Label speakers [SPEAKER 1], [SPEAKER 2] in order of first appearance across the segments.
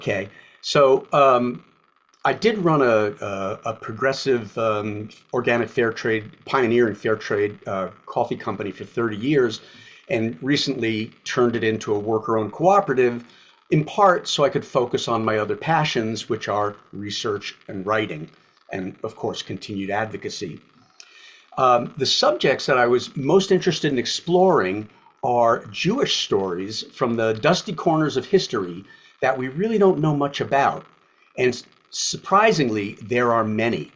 [SPEAKER 1] Okay, so I did run a progressive organic fair trade, pioneering fair trade coffee company for 30 years, and recently turned it into a worker-owned cooperative, in part so I could focus on my other passions, which are research and writing, and of course continued advocacy. The subjects that I was most interested in exploring are Jewish stories from the dusty corners of history that we really don't know much about. And surprisingly, there are many.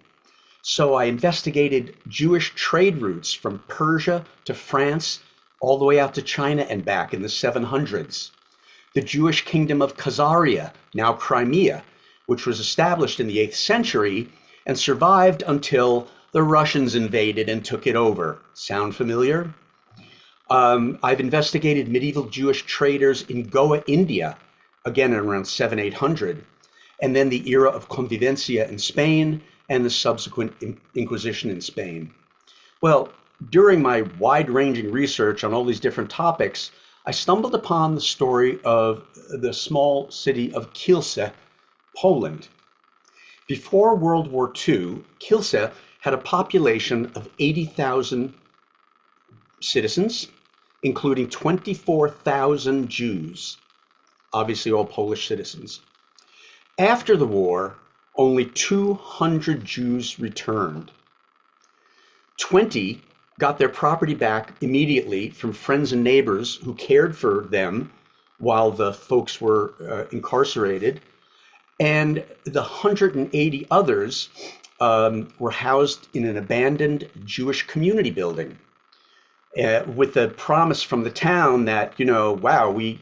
[SPEAKER 1] So I investigated Jewish trade routes from Persia to France, all the way out to China and back in the 700s. The Jewish kingdom of Khazaria, now Crimea, which was established in the 8th century and survived until the Russians invaded and took it over. Sound familiar? I've investigated medieval Jewish traders in Goa, India, again in around 800, and then the era of convivencia in Spain and the subsequent Inquisition in Spain. Well, during my wide-ranging research on all these different topics, I stumbled upon the story of the small city of Kielce, Poland. Before World War II, Kielce had a population of 80,000 citizens, including 24,000 Jews, obviously all Polish citizens. After the war, only 200 Jews returned. 20 got their property back immediately from friends and neighbors who cared for them while the folks were incarcerated. And the 180 others were housed in an abandoned Jewish community building with the promise from the town that, wow, we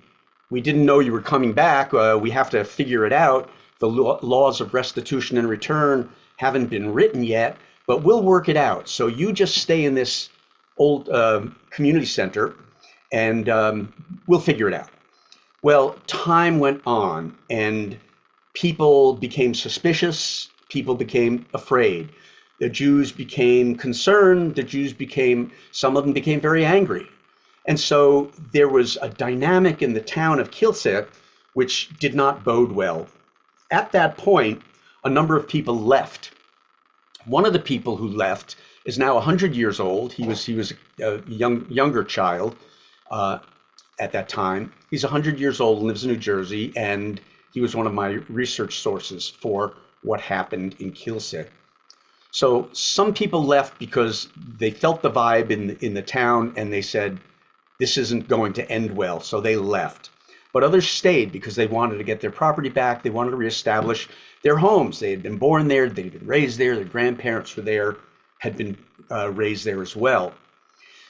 [SPEAKER 1] didn't know you were coming back. We have to figure it out. The laws of restitution and return haven't been written yet, but we'll work it out. So you just stay in this old community center and we'll figure it out. Well, time went on and people became suspicious. People became afraid. The Jews became concerned. Some of them became very angry. And so there was a dynamic in the town of Kielce which did not bode well. At that point, a number of people left. One of the people who left is now 100 years old. He was a younger child at that time. He's 100 years old, lives in New Jersey, and he was one of my research sources for what happened in Kielce. So some people left because they felt the vibe in the town and they said, this isn't going to end well, so they left. But others stayed because they wanted to get their property back. They wanted to reestablish their homes. They had been born there, they'd been raised there, their grandparents were there, had been raised there as well.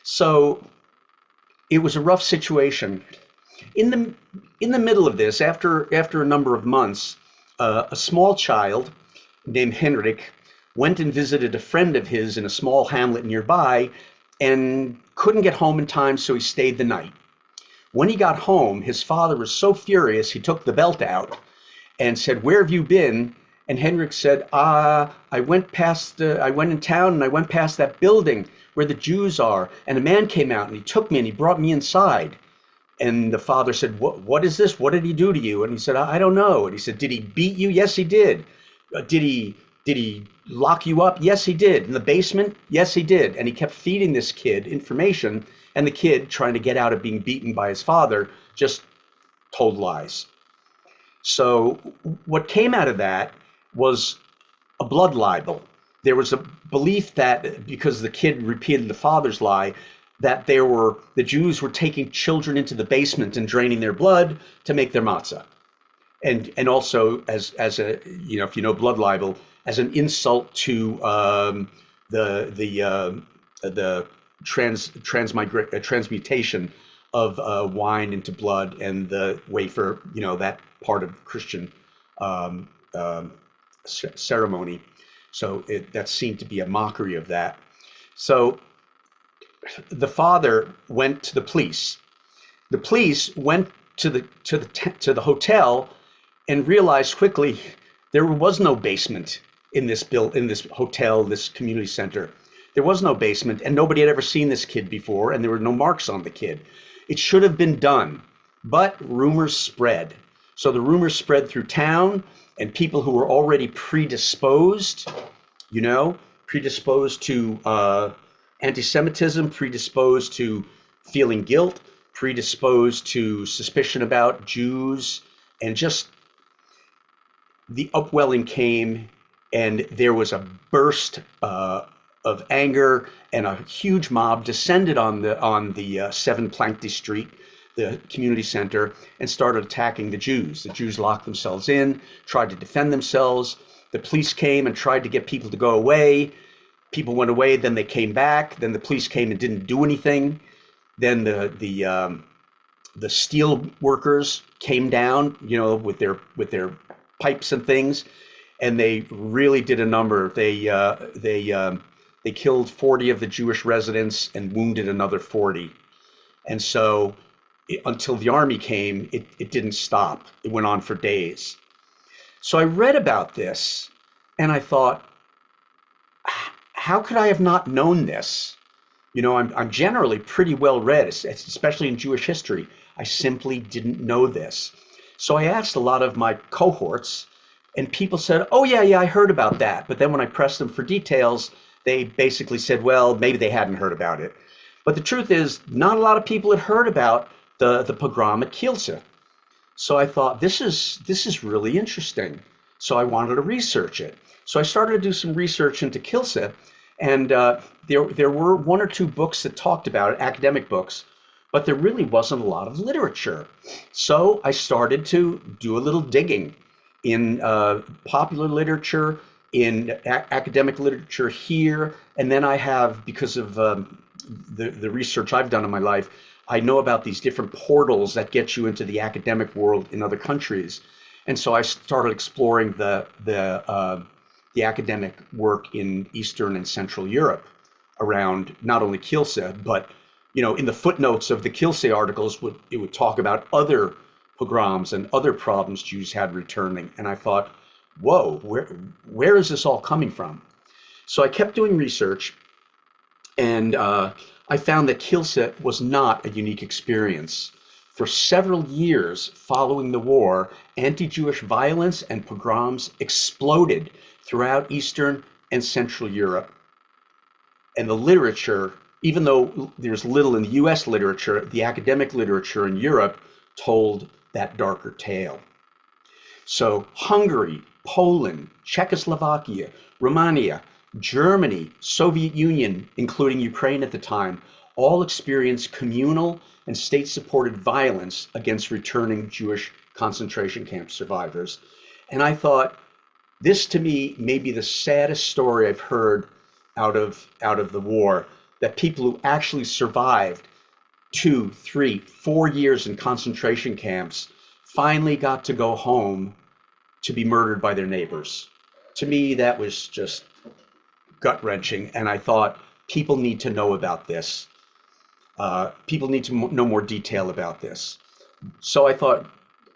[SPEAKER 1] So it was a rough situation. In the middle of this, after a number of months, a small child named Henrik went and visited a friend of his in a small hamlet nearby and couldn't get home in time, so he stayed the night. When he got home, his father was so furious, he took the belt out and said, "Where have you been?" And Henrik said, I went in town and I went past that building where the Jews are, and a man came out and he took me and he brought me inside." And the father said, what is this? What did he do to you? And he said, I don't know. And he said, did he beat you? Yes, he did. Did he lock you up? Yes, he did. In the basement? Yes, he did. And he kept feeding this kid information, and the kid, trying to get out of being beaten by his father, just told lies. So what came out of that was a blood libel. There was a belief that because the kid repeated the father's lie, that the Jews were taking children into the basement and draining their blood to make their matzah. And also as a, if you know blood libel, as an insult to the transmutation of wine into blood and the wafer, that part of Christian ceremony. So that seemed to be a mockery of that. So the father went to the police. The police went to the hotel and realized quickly there was no basement in this hotel, this community center. There was no basement, and nobody had ever seen this kid before, and there were no marks on the kid. It should have been done, but rumors spread. So the rumors spread through town, and people who were already predisposed, you know, predisposed to anti-Semitism, predisposed to feeling guilt, predisposed to suspicion about Jews, and just the upwelling came, and there was a burst of anger, and a huge mob descended on the 7 Plankty Street, the community center, and started attacking the Jews. The Jews locked themselves in, tried to defend themselves. The police came and tried to get people to go away. People went away, then they came back. Then the police came and didn't do anything. Then the steel workers came down, with their pipes and things, and they really did a number. They killed 40 of the Jewish residents and wounded another 40. And so until the army came, it didn't stop. It went on for days. So I read about this, and I thought, how could I have not known this? I'm generally pretty well read, especially in Jewish history. I simply didn't know this. So I asked a lot of my cohorts, and people said, oh, yeah, I heard about that. But then when I pressed them for details, they basically said, well, maybe they hadn't heard about it. But the truth is, not a lot of people had heard about the pogrom at Kielce. So I thought, this is really interesting. So I wanted to research it. So I started to do some research into Kielce, and there were 1 or 2 books that talked about it, academic books, but there really wasn't a lot of literature. So I started to do a little digging in popular literature, in academic literature here, and then I have, because of the research I've done in my life, I know about these different portals that get you into the academic world in other countries. And so I started exploring the academic work in Eastern and Central Europe around not only Kielce, but in the footnotes of the Kielce articles, it would talk about other pogroms and other problems Jews had returning. And I thought, whoa, where is this all coming from? So I kept doing research, and I found that Kielce was not a unique experience. For several years following the war, anti-Jewish violence and pogroms exploded throughout Eastern and Central Europe. And the literature, even though there's little in the US literature, the academic literature in Europe told that darker tale. So Hungary, Poland, Czechoslovakia, Romania, Germany, Soviet Union, including Ukraine at the time, all experienced communal and state-supported violence against returning Jewish concentration camp survivors. And I thought, this to me may be the saddest story I've heard out of the war, that people who actually survived 2, 3, 4 years in concentration camps finally got to go home to be murdered by their neighbors. To me, that was just gut-wrenching, and I thought, people need to know about this. People need to know more detail about this. So I thought,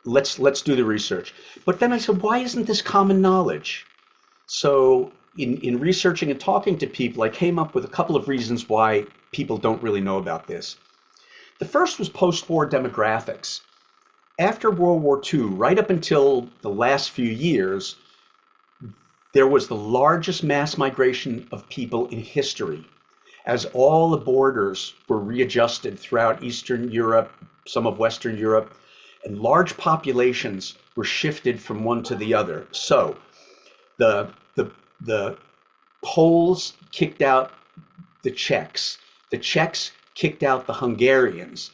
[SPEAKER 1] let's do the research. But then I said, why isn't this common knowledge? So in researching and talking to people, I came up with a couple of reasons why people don't really know about this. The first was post-war demographics. After World War II, right up until the last few years, there was the largest mass migration of people in history, as all the borders were readjusted throughout Eastern Europe, some of Western Europe, and large populations were shifted from one to the other. So the Poles kicked out the Czechs kicked out the Hungarians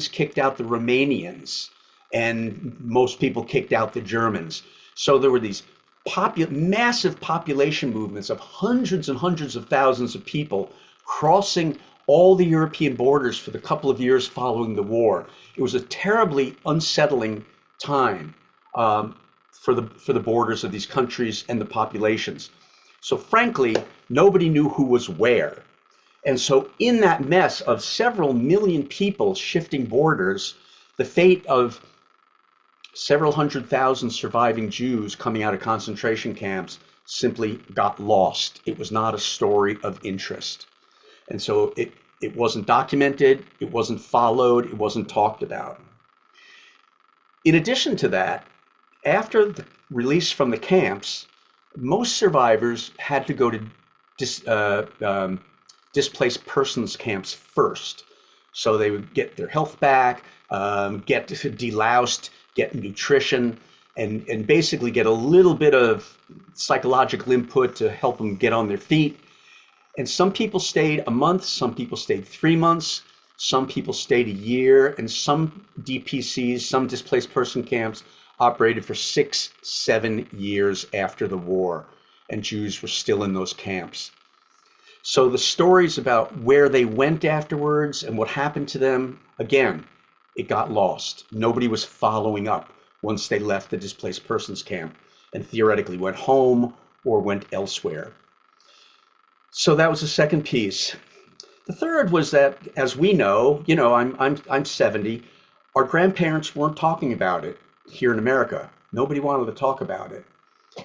[SPEAKER 1] kicked out the Romanians, and most people kicked out the Germans. So there were these massive population movements of hundreds and hundreds of thousands of people crossing all the European borders for the couple of years following the war. It was a terribly unsettling time for the borders of these countries and the populations. So frankly, nobody knew who was where. And so in that mess of several million people shifting borders, the fate of several 100,000 surviving Jews coming out of concentration camps simply got lost. It was not a story of interest. And so it wasn't documented, it wasn't followed, it wasn't talked about. In addition to that, after the release from the camps, most survivors had to go to dis, displaced persons camps first. So they would get their health back, get deloused, get nutrition, and basically get a little bit of psychological input to help them get on their feet. And some people stayed a month, some people stayed 3 months, some people stayed a year, and some DPCs, some displaced person camps, operated for 6, 7 years after the war, and Jews were still in those camps. So the stories about where they went afterwards and what happened to them, again, it got lost. Nobody was following up once they left the displaced persons camp and theoretically went home or went elsewhere. So that was the second piece. The third was that, as we know, I'm 70. Our grandparents weren't talking about it here in America. Nobody wanted to talk about it.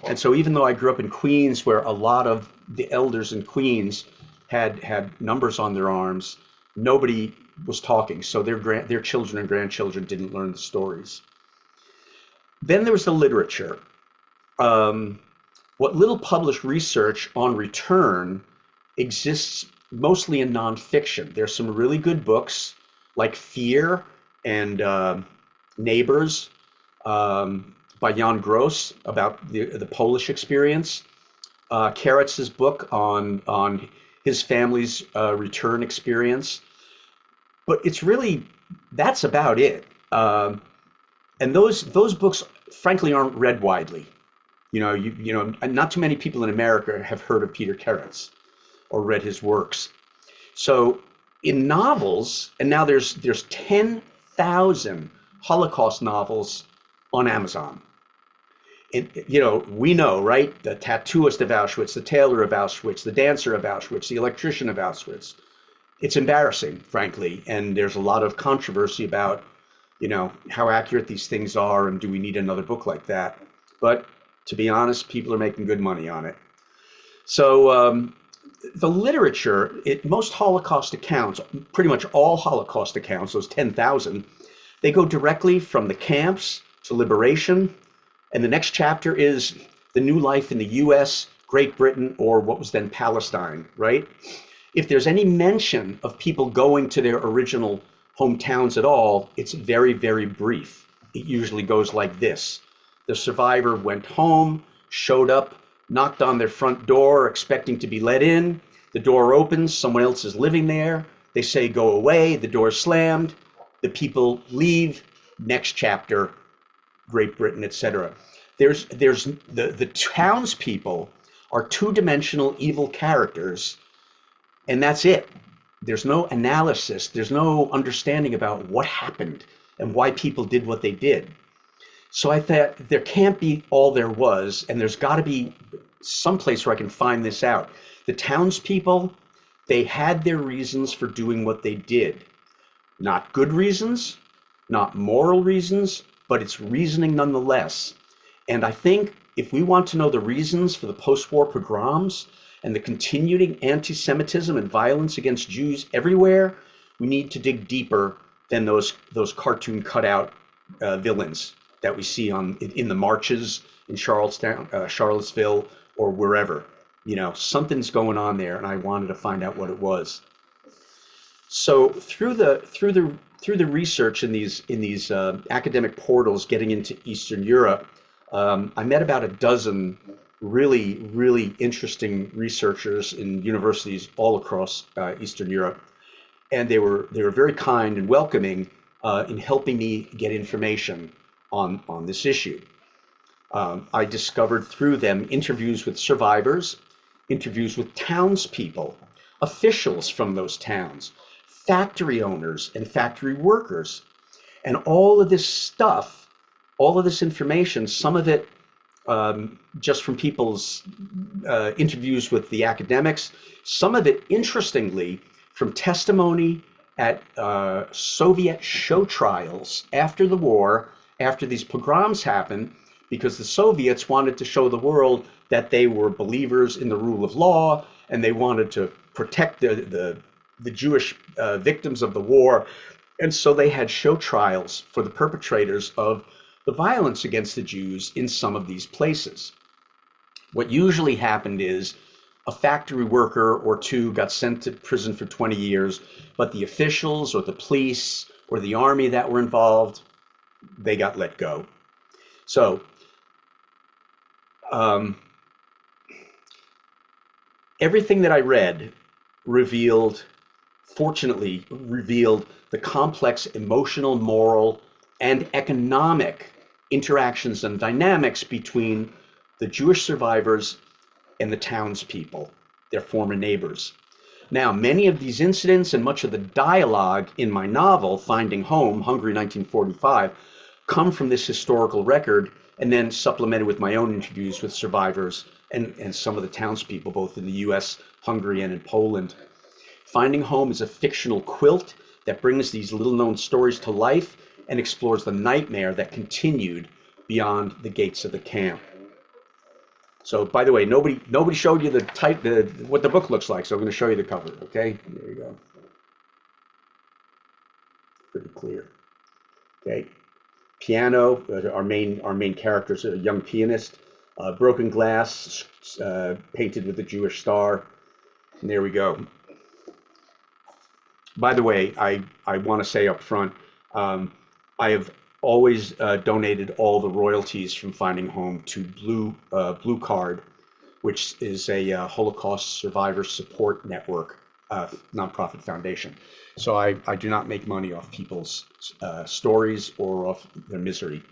[SPEAKER 1] And so even though I grew up in Queens, where a lot of the elders in Queens had numbers on their arms, nobody was talking. So their children and grandchildren didn't learn the stories. Then there was the literature. What little published research on return exists mostly in nonfiction. There's some really good books like Fear and Neighbors by Jan Gross about the Polish experience. Karatz's book on his family's return experience. But it's really, that's about it. And those books, frankly, aren't read widely. Not too many people in America have heard of Peter Karatz or read his works. So in novels, and now there's 10,000 Holocaust novels on Amazon. And, we know, right? The tattooist of Auschwitz, the tailor of Auschwitz, the dancer of Auschwitz, the electrician of Auschwitz. It's embarrassing, frankly, and there's a lot of controversy about, how accurate these things are, and do we need another book like that? But to be honest, people are making good money on it. So the literature, most Holocaust accounts, pretty much all Holocaust accounts, those 10,000, they go directly from the camps to liberation. And the next chapter is the new life in the US, Great Britain, or what was then Palestine, right? If there's any mention of people going to their original hometowns at all, it's very, very brief. It usually goes like this. The survivor went home, showed up, knocked on their front door, expecting to be let in. The door opens, someone else is living there. They say, go away, the door's slammed. The people leave, next chapter, Great Britain, etc. There's the townspeople are two-dimensional evil characters, and that's it. There's no analysis, there's no understanding about what happened and why people did what they did. So I thought there can't be all there was, and there's got to be some place where I can find this out. The townspeople, they had their reasons for doing what they did. Not good reasons, not moral reasons, but it's reasoning nonetheless. And I think if we want to know the reasons for the post-war pogroms and the continuing anti-Semitism and violence against Jews everywhere, we need to dig deeper than those cartoon cutout villains that we see in the marches in Charlottesville, or wherever. Something's going on there, and I wanted to find out what it was. So through the research in these academic portals getting into Eastern Europe, I met about a dozen really, really interesting researchers in universities all across Eastern Europe, and they were very kind and welcoming in helping me get information on this issue. I discovered through them interviews with survivors, interviews with townspeople, officials from those towns, factory owners and factory workers, and all of this stuff, all of this information, some of it just from people's interviews with the academics, some of it, interestingly, from testimony at Soviet show trials after the war, after these pogroms happened, because the Soviets wanted to show the world that they were believers in the rule of law, and they wanted to protect the Jewish victims of the war. And so they had show trials for the perpetrators of the violence against the Jews in some of these places. What usually happened is a factory worker or two got sent to prison for 20 years, but the officials or the police or the army that were involved, they got let go. So everything that I read fortunately revealed the complex emotional, moral, and economic interactions and dynamics between the Jewish survivors and the townspeople, their former neighbors. Now, many of these incidents and much of the dialogue in my novel, Finding Home, Hungary 1945, come from this historical record and then supplemented with my own interviews with survivors and some of the townspeople, both in the US, Hungary, and in Poland. Finding Home is a fictional quilt that brings these little-known stories to life and explores the nightmare that continued beyond the gates of the camp. So, by the way, nobody showed you what the book looks like, so I'm going to show you the cover. Okay, there you go. Pretty clear. Okay, piano. Our main character is a young pianist. Broken glass, painted with a Jewish star. And there we go. By the way, I want to say up front, I have always donated all the royalties from Finding Home to Blue Card, which is a Holocaust survivor support network, nonprofit foundation. So I do not make money off people's stories or off their misery.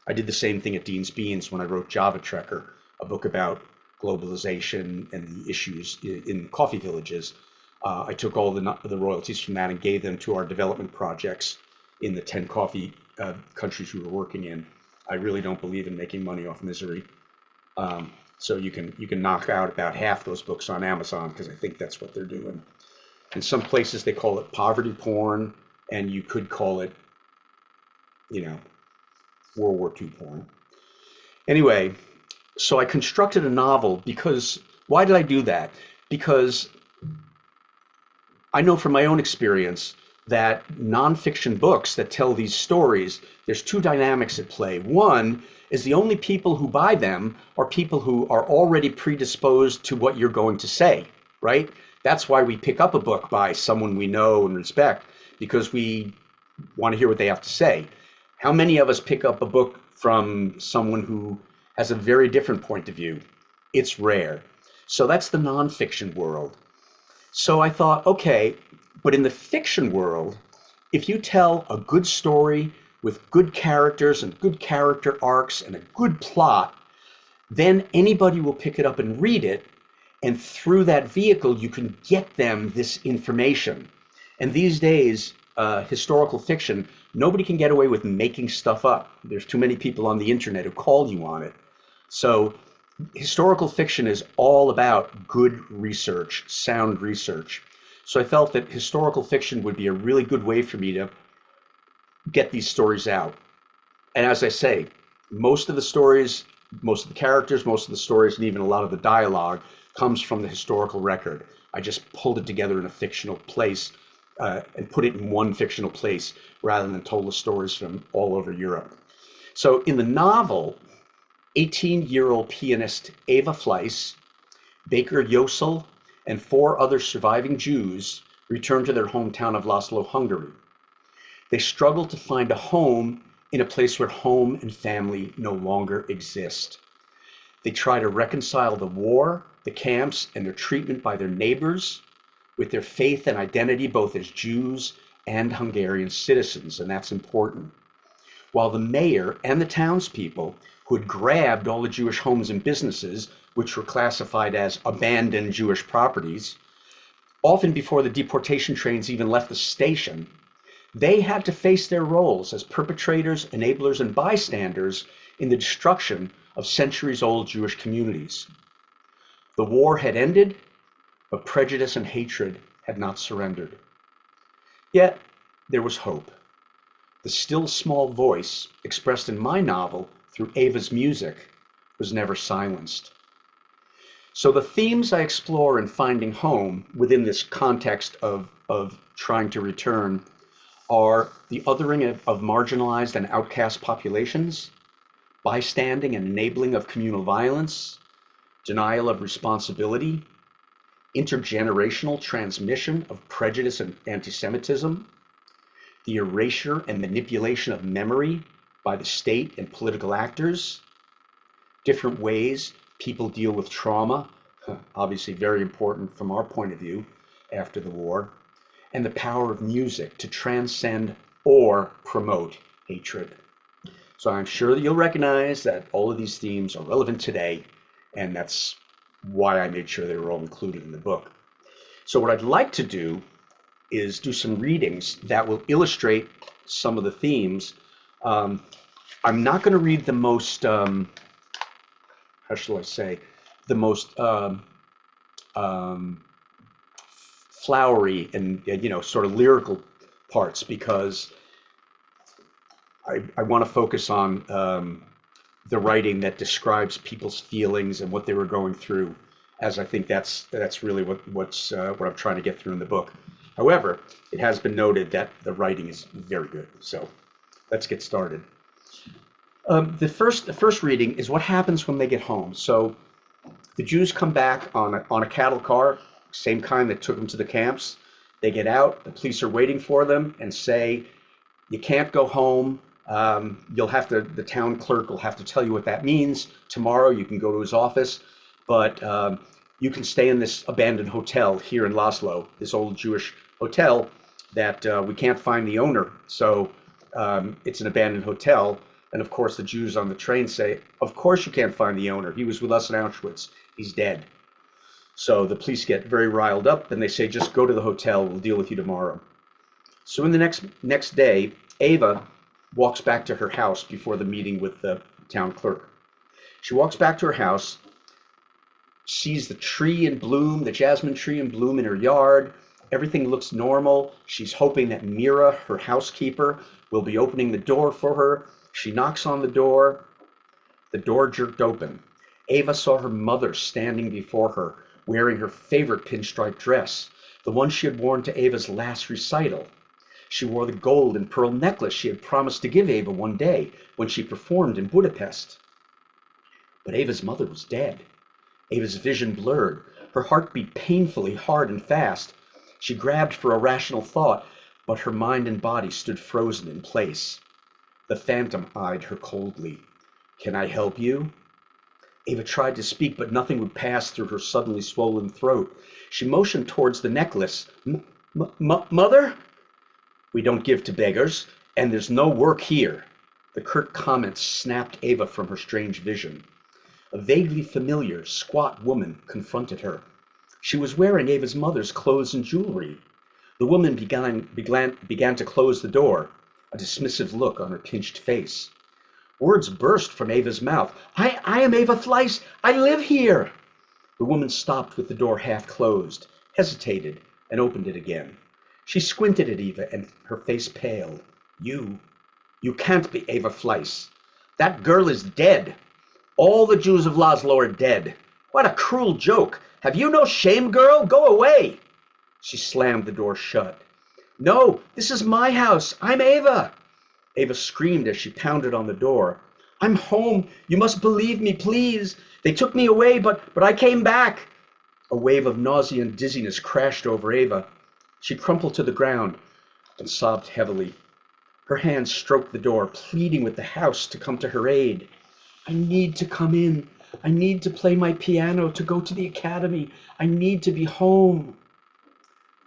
[SPEAKER 1] I did the same thing at Dean's Beans when I wrote Java Trekker, a book about globalization and the issues in coffee villages. I took all the royalties from that and gave them to our development projects in the 10 coffee countries we were working in. I really don't believe in making money off misery. So you can knock out about half those books on Amazon, because I think that's what they're doing. In some places they call it poverty porn, and you could call it, World War II porn. Anyway, so I constructed a novel because, why did I do that? Because I know from my own experience that nonfiction books that tell these stories, there's two dynamics at play. One is the only people who buy them are people who are already predisposed to what you're going to say, right? That's why we pick up a book by someone we know and respect, because we want to hear what they have to say. How many of us pick up a book from someone who has a very different point of view? It's rare. So that's the nonfiction world. So I thought, okay, but in the fiction world, if you tell a good story with good characters and good character arcs and a good plot, then anybody will pick it up and read it. And through that vehicle, you can get them this information. And these days, historical fiction, nobody can get away with making stuff up. There's too many people on the internet who call you on it. So historical fiction is all about good research, sound research. So I felt that historical fiction would be a really good way for me to get these stories out. And as I say, most of the stories, most of the characters, most of the stories, and even a lot of the dialogue comes from the historical record. I just pulled it together in a fictional place and put it in one fictional place rather than told the stories from all over Europe. So in the novel, 18-year-old pianist Eva Fleiss, Baker Yosel, and 4 other surviving Jews returned to their hometown of Laszlo, Hungary. They struggle to find a home in a place where home and family no longer exist. They try to reconcile the war, the camps, and their treatment by their neighbors with their faith and identity both as Jews and Hungarian citizens, and that's important. While the mayor and the townspeople, who had grabbed all the Jewish homes and businesses, which were classified as abandoned Jewish properties, often before the deportation trains even left the station, they had to face their roles as perpetrators, enablers, and bystanders in the destruction of centuries-old Jewish communities. The war had ended, but prejudice and hatred had not surrendered. Yet, there was hope. The still small voice expressed in my novel through Eva's music was never silenced. So the themes I explore in Finding Home within this context of trying to return are the othering of marginalized and outcast populations, bystanding and enabling of communal violence, denial of responsibility, intergenerational transmission of prejudice and anti-Semitism, the erasure and manipulation of memory by the state and political actors, different ways people deal with trauma, obviously very important from our point of view after the war, and the power of music to transcend or promote hatred. So I'm sure that you'll recognize that all of these themes are relevant today, and that's why I made sure they were all included in the book. So what I'd like to do is do some readings that will illustrate some of the themes. I'm not going to read the most, how shall I say, the most flowery and sort of lyrical parts, because I want to focus on the writing that describes people's feelings and what they were going through, as I think that's really what I'm trying to get through in the book. However, it has been noted that the writing is very good. So let's get started. The first reading is what happens when they get home. So the Jews come back on a cattle car, same kind that took them to the camps. They get out, the police are waiting for them and say, you can't go home. The town clerk will have to tell you what that means. Tomorrow you can go to his office, but you can stay in this abandoned hotel here in Laszlo, this old Jewish hotel that we can't find the owner. So it's an abandoned hotel. And of course, the Jews on the train say, of course you can't find the owner. He was with us in Auschwitz. He's dead. So the police get very riled up and they say, just go to the hotel. We'll deal with you tomorrow. So in the next day, Ava walks back to her house before the meeting with the town clerk. She walks back to her house, sees the tree in bloom, the jasmine tree in bloom in her yard. Everything looks normal. She's hoping that Mira, her housekeeper, will be opening the door for her. She knocks on the door. The door jerked open. Ava saw her mother standing before her, wearing her favorite pinstripe dress, the one she had worn to Ava's last recital. She wore the gold and pearl necklace she had promised to give Ava one day when she performed in Budapest. But Ava's mother was dead. Ava's vision blurred. Her heart beat painfully hard and fast. She grabbed for a rational thought, but her mind and body stood frozen in place. The phantom eyed her coldly. Can I help you? Ava tried to speak, but nothing would pass through her suddenly swollen throat. She motioned towards the necklace. Mother? We don't give to beggars, and there's no work here. The curt comment snapped Ava from her strange vision. A vaguely familiar, squat woman confronted her. She was wearing Ava's mother's clothes and jewelry. The woman began to close the door, a dismissive look on her pinched face. Words burst from Ava's mouth. I am Ava Fleiss. I live here. The woman stopped with the door half closed, hesitated, and opened it again. She squinted at Ava, and her face paled. You can't be Ava Fleiss. That girl is dead. All the Jews of Laszlo are dead. What a cruel joke. Have you no shame, girl? Go away. She slammed the door shut. No, this is my house. I'm Ava. Ava screamed as she pounded on the door. I'm home. You must believe me, please. They took me away, but I came back. A wave of nausea and dizziness crashed over Ava. She crumpled to the ground and sobbed heavily. Her hands stroked the door, pleading with the house to come to her aid. I need to come in. I need to play my piano, to go to the academy. I need to be home.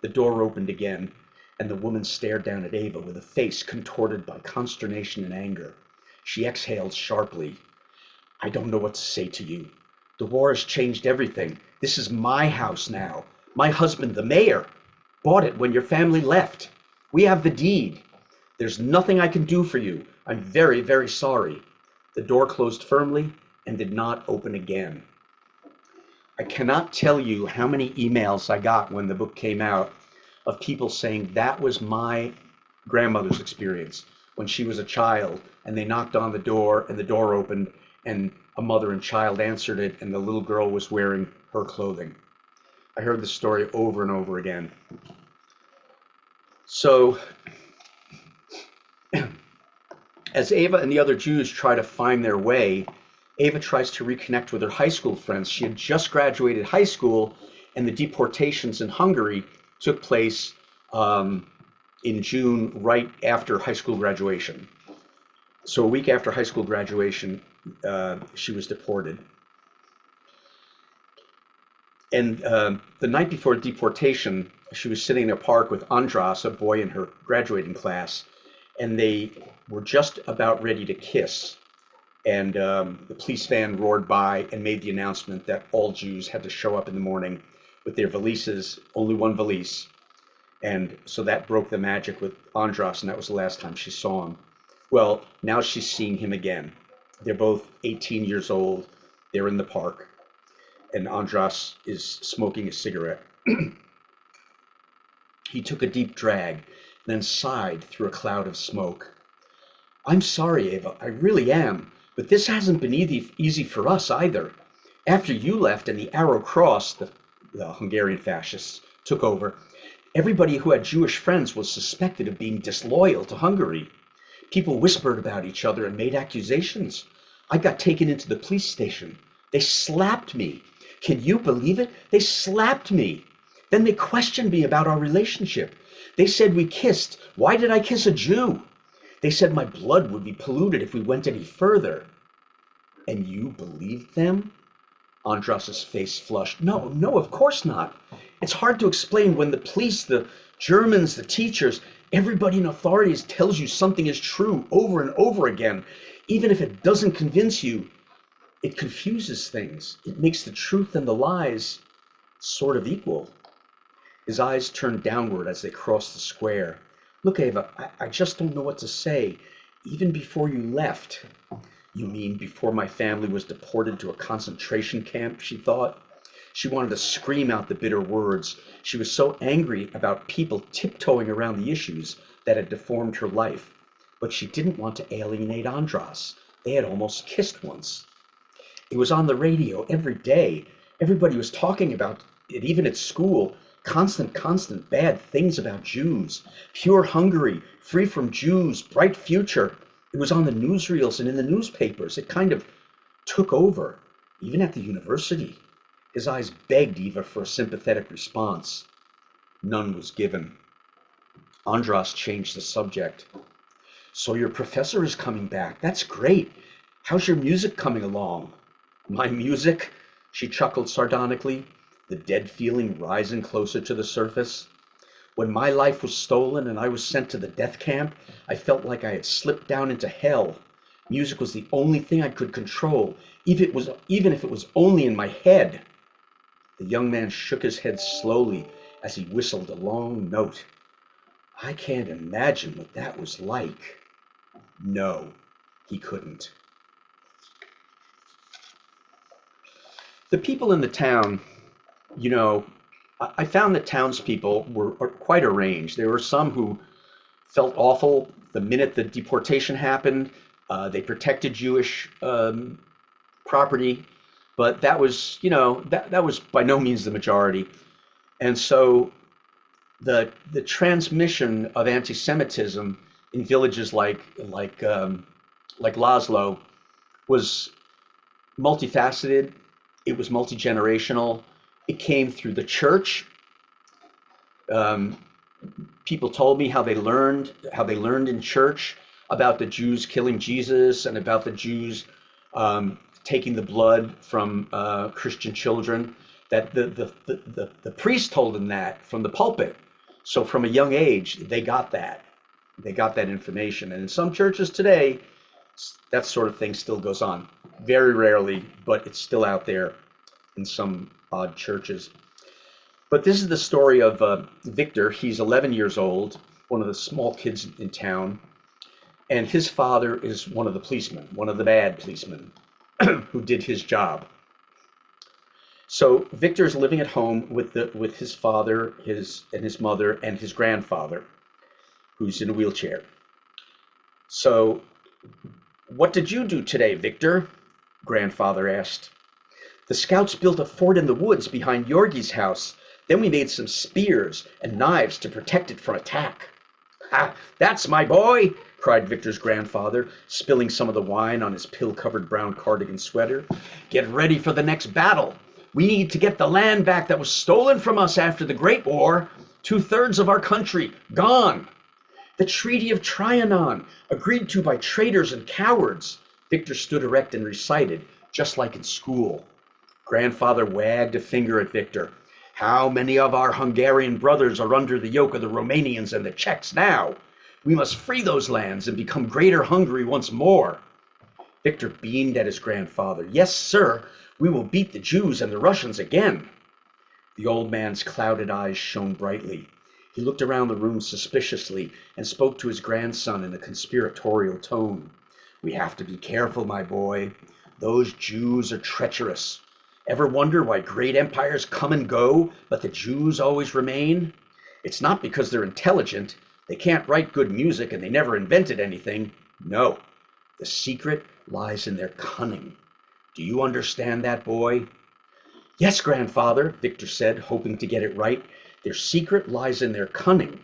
[SPEAKER 1] The door opened again, and the woman stared down at Ava with a face contorted by consternation and anger. She exhaled sharply. I don't know what to say to you. The war has changed everything. This is my house now. My husband, the mayor, bought it when your family left. We have the deed. There's nothing I can do for you. I'm very, very sorry. The door closed firmly and did not open again. I cannot tell you how many emails I got when the book came out of people saying that was my grandmother's experience when she was a child, and they knocked on the door and the door opened and a mother and child answered it and the little girl was wearing her clothing. I heard the story over and over again. So As Ava and the other Jews try to find their way, Ava tries to reconnect with her high school friends. She had just graduated high school, and the deportations in Hungary took place in June, right after high school graduation. So a week after high school graduation, she was deported. And the night before deportation, she was sitting in a park with Andras, a boy in her graduating class, and they were just about ready to kiss. And the police van roared by and made the announcement that all Jews had to show up in the morning with their valises, only one valise. And so that broke the magic with Andras, and that was the last time she saw him. Well, now she's seeing him again. They're both 18 years old. They're in the park, and Andras is smoking a cigarette. He took a deep drag, then sighed through a cloud of smoke. I'm sorry, Ava, I really am, but this hasn't been easy for us either. After you left and the Arrow Cross, the Hungarian fascists, took over, everybody who had Jewish friends was suspected of being disloyal to Hungary. People whispered about each other and made accusations. I got taken into the police station. They slapped me. Can you believe it? They slapped me. Then they questioned me about our relationship. They said we kissed. Why did I kiss a Jew? They said my blood would be polluted if we went any further. And you believed them? Andras's face flushed. No, of course not. It's hard to explain when the police, the Germans, the teachers, everybody in authorities tells you something is true over and over again. Even if it doesn't convince you, it confuses things. It makes the truth and the lies sort of equal. His eyes turned downward as they crossed the square. Look, Ava, I just don't know what to say. Even before you left. You mean before my family was deported to a concentration camp, she thought. She wanted to scream out the bitter words. She was so angry about people tiptoeing around the issues that had deformed her life. But she didn't want to alienate Andras. They had almost kissed once. It was on the radio every day. Everybody was talking about it, even at school. Constant bad things about Jews. Pure Hungary, free from Jews, bright future. It was on the newsreels and in the newspapers. It kind of took over, even at the university. His eyes begged Eva for a sympathetic response. None was given. Andras changed the subject. So your professor is coming back. That's great. How's your music coming along? My music? She chuckled sardonically, the dead feeling rising closer to the surface. When my life was stolen and I was sent to the death camp, I felt like I had slipped down into hell. Music was the only thing I could control, even if it was only in my head. The young man shook his head slowly as he whistled a long note. I can't imagine what that was like. No, he couldn't. The people in the town, I found that townspeople were quite arranged. There were some who felt awful the minute the deportation happened. They protected Jewish property, but that was, that was by no means the majority. And so the transmission of anti-Semitism in villages like Laszlo was multifaceted. It was multi-generational. It came through the church. People told me how they learned in church about the Jews killing Jesus and about the Jews taking the blood from Christian children. That the priest told them that from the pulpit. So from a young age, they got that. They got that information. And in some churches today, that sort of thing still goes on. Very rarely, but it's still out there in some odd churches. But this is the story of Victor. He's 11 years old, one of the small kids in town. And his father is one of the policemen, one of the bad policemen who did his job. So Victor's living at home with his father, his mother, and his grandfather, who's in a wheelchair. So, what did you do today, Victor? Grandfather asked. The scouts built a fort in the woods behind Yorgi's house. Then we made some spears and knives to protect it from attack. "Ha! That's my boy!" cried Victor's grandfather, spilling some of the wine on his pill-covered brown cardigan sweater. "Get ready for the next battle. We need to get the land back that was stolen from us after the Great War. 2/3 of our country gone. The Treaty of Trianon, agreed to by traitors and cowards." Victor stood erect and recited, just like in school. Grandfather wagged a finger at Victor. "How many of our Hungarian brothers are under the yoke of the Romanians and the Czechs now? We must free those lands and become Greater Hungary once more." Victor beamed at his grandfather. "Yes, sir, we will beat the Jews and the Russians again." The old man's clouded eyes shone brightly. He looked around the room suspiciously and spoke to his grandson in a conspiratorial tone. "We have to be careful, my boy. Those Jews are treacherous. Ever wonder why great empires come and go, but the Jews always remain? It's not because they're intelligent. They can't write good music and they never invented anything. No, the secret lies in their cunning. Do you understand that, boy?" "Yes, grandfather," Victor said, hoping to get it right. "Their secret lies in their cunning."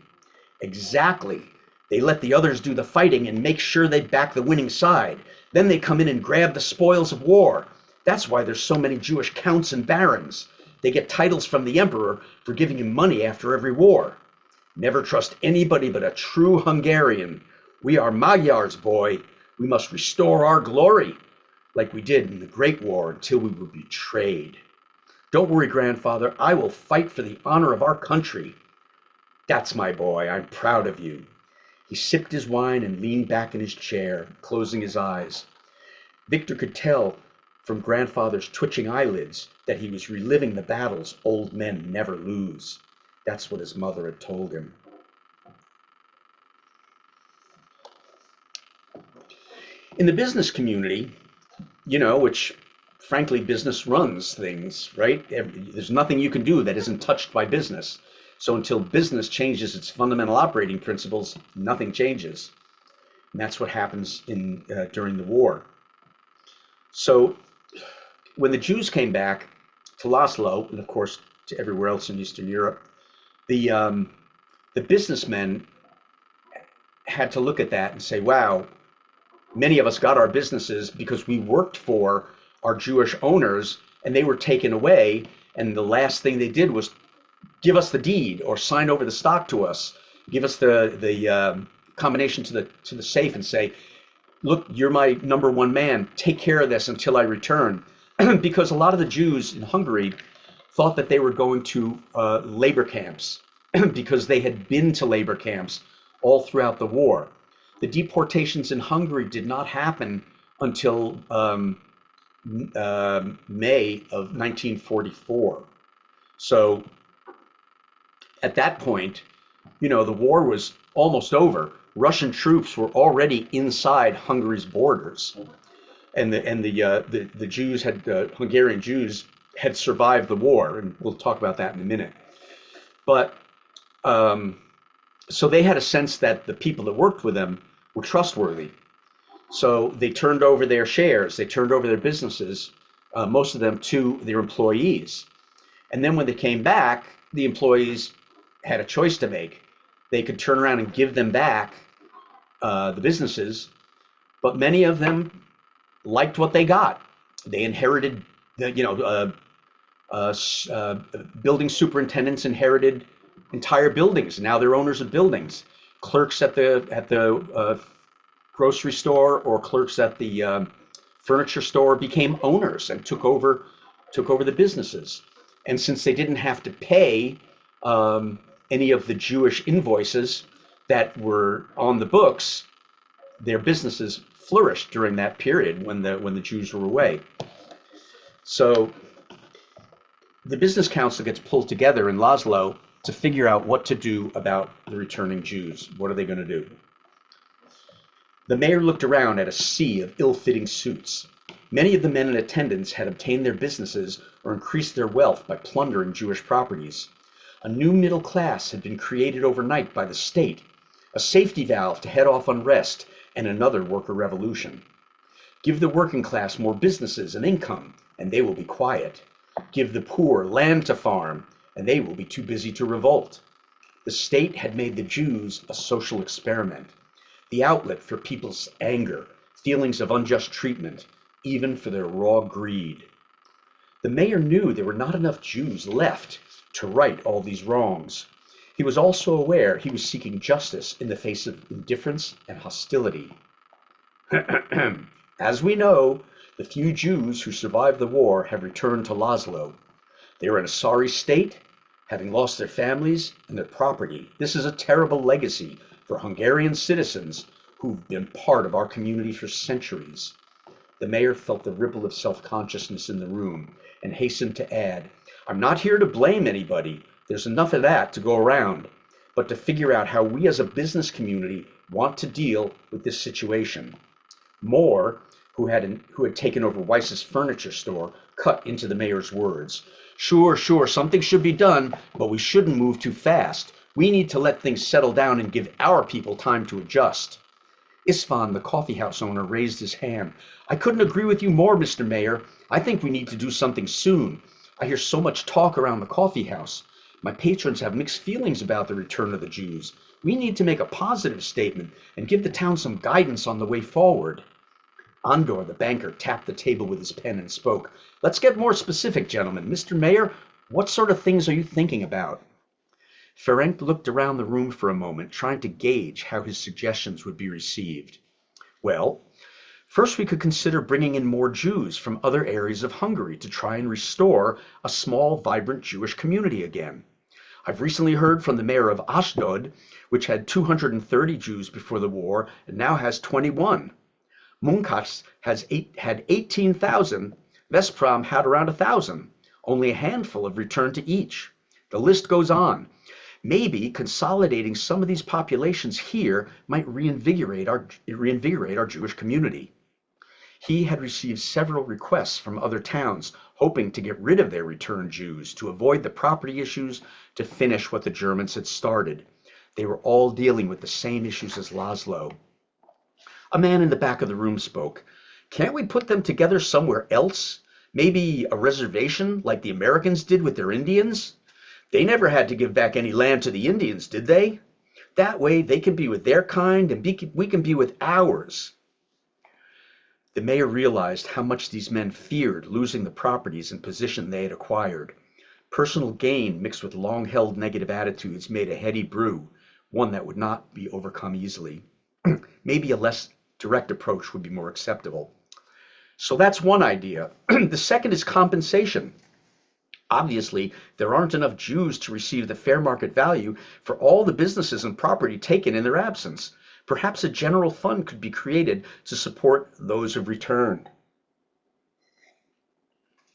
[SPEAKER 1] "Exactly. They let the others do the fighting and make sure they back the winning side. Then they come in and grab the spoils of war. That's why there's so many Jewish counts and barons. They get titles from the emperor for giving him money after every war. Never trust anybody but a true Hungarian. We are Magyars, boy. We must restore our glory, like we did in the Great War until we were betrayed. Don't worry, grandfather. I will fight for the honor of our country. That's my boy. I'm proud of you." He sipped his wine and leaned back in his chair, closing his eyes. Victor could tell from grandfather's twitching eyelids that he was reliving the battles old men never lose. That's what his mother had told him. In the business community, which frankly, business runs things, right? There's nothing you can do that isn't touched by business. So until business changes its fundamental operating principles, nothing changes. And that's what happens during the war. So when the Jews came back to Laszlo, and of course to everywhere else in Eastern Europe, the businessmen had to look at that and say, wow, many of us got our businesses because we worked for our Jewish owners and they were taken away. And the last thing they did was give us the deed or sign over the stock to us, give us the combination to the safe and say, look, you're my number one man. Take care of this until I return. Because a lot of the Jews in Hungary thought that they were going to labor camps because they had been to labor camps all throughout the war. The deportations in Hungary did not happen until May of 1944. So at that point, the war was almost over. Russian troops were already inside Hungary's borders, and the Jews Hungarian Jews had survived the war, and we'll talk about that in a minute. But so they had a sense that the people that worked with them were trustworthy. So they turned over their shares, they turned over their businesses, most of them to their employees. And then when they came back, the employees had a choice to make. They could turn around and give them back the businesses, but many of them liked what they got. They inherited, building superintendents inherited entire buildings. Now they're owners of buildings. Clerks at the grocery store or clerks at the furniture store became owners and took over the businesses. And since they didn't have to pay any of the Jewish invoices that were on the books, their businesses flourished during that period when the Jews were away. So the business council gets pulled together in Laszlo to figure out what to do about the returning Jews. What are they going to do? The mayor looked around at a sea of ill-fitting suits. Many of the men in attendance had obtained their businesses or increased their wealth by plundering Jewish properties. A new middle class had been created overnight by the state, a safety valve to head off unrest and another worker revolution. Give the working class more businesses and income, and they will be quiet. Give the poor land to farm, and they will be too busy to revolt. The state had made the Jews a social experiment, the outlet for people's anger, feelings of unjust treatment, even for their raw greed. The mayor knew there were not enough Jews left to right all these wrongs. He was also aware he was seeking justice in the face of indifference and hostility. As we know, the few Jews who survived the war have returned to Laszlo. They are in a sorry state, having lost their families and their property. This is a terrible legacy for Hungarian citizens who've been part of our community for centuries. The mayor felt the ripple of self-consciousness in the room and hastened to add, I'm not here to blame anybody. There's enough of that to go around, but to figure out how we as a business community want to deal with this situation. Moore, who had taken over Weiss's furniture store, cut into the mayor's words. Sure, something should be done, but we shouldn't move too fast. We need to let things settle down and give our people time to adjust. Isfan, the coffeehouse owner, raised his hand. I couldn't agree with you more, Mr. Mayor. I think we need to do something soon. I hear so much talk around the coffeehouse. My patrons have mixed feelings about the return of the Jews. We need to make a positive statement and give the town some guidance on the way forward. Andor, the banker, tapped the table with his pen and spoke. Let's get more specific, gentlemen. Mr. Mayor, what sort of things are you thinking about? Ferenc looked around the room for a moment, trying to gauge how his suggestions would be received. Well, first we could consider bringing in more Jews from other areas of Hungary to try and restore a small, vibrant Jewish community again. I've recently heard from the mayor of Ashdod, which had 230 Jews before the war and now has 21. Munkas had 18,000. Veszprém had around 1,000. Only a handful have returned to each. The list goes on. Maybe consolidating some of these populations here might reinvigorate our Jewish community. He had received several requests from other towns, hoping to get rid of their returned Jews, to avoid the property issues, to finish what the Germans had started. They were all dealing with the same issues as Laszlo. A man in the back of the room spoke. Can't we put them together somewhere else? Maybe a reservation like the Americans did with their Indians? They never had to give back any land to the Indians, did they? That way they can be with their kind and we can be with ours. The mayor realized how much these men feared losing the properties and position they had acquired. Personal gain mixed with long-held negative attitudes made a heady brew, one that would not be overcome easily. Maybe a less direct approach would be more acceptable. So that's one idea. The second is compensation. Obviously, there aren't enough Jews to receive the fair market value for all the businesses and property taken in their absence. Perhaps a general fund could be created to support those who've returned.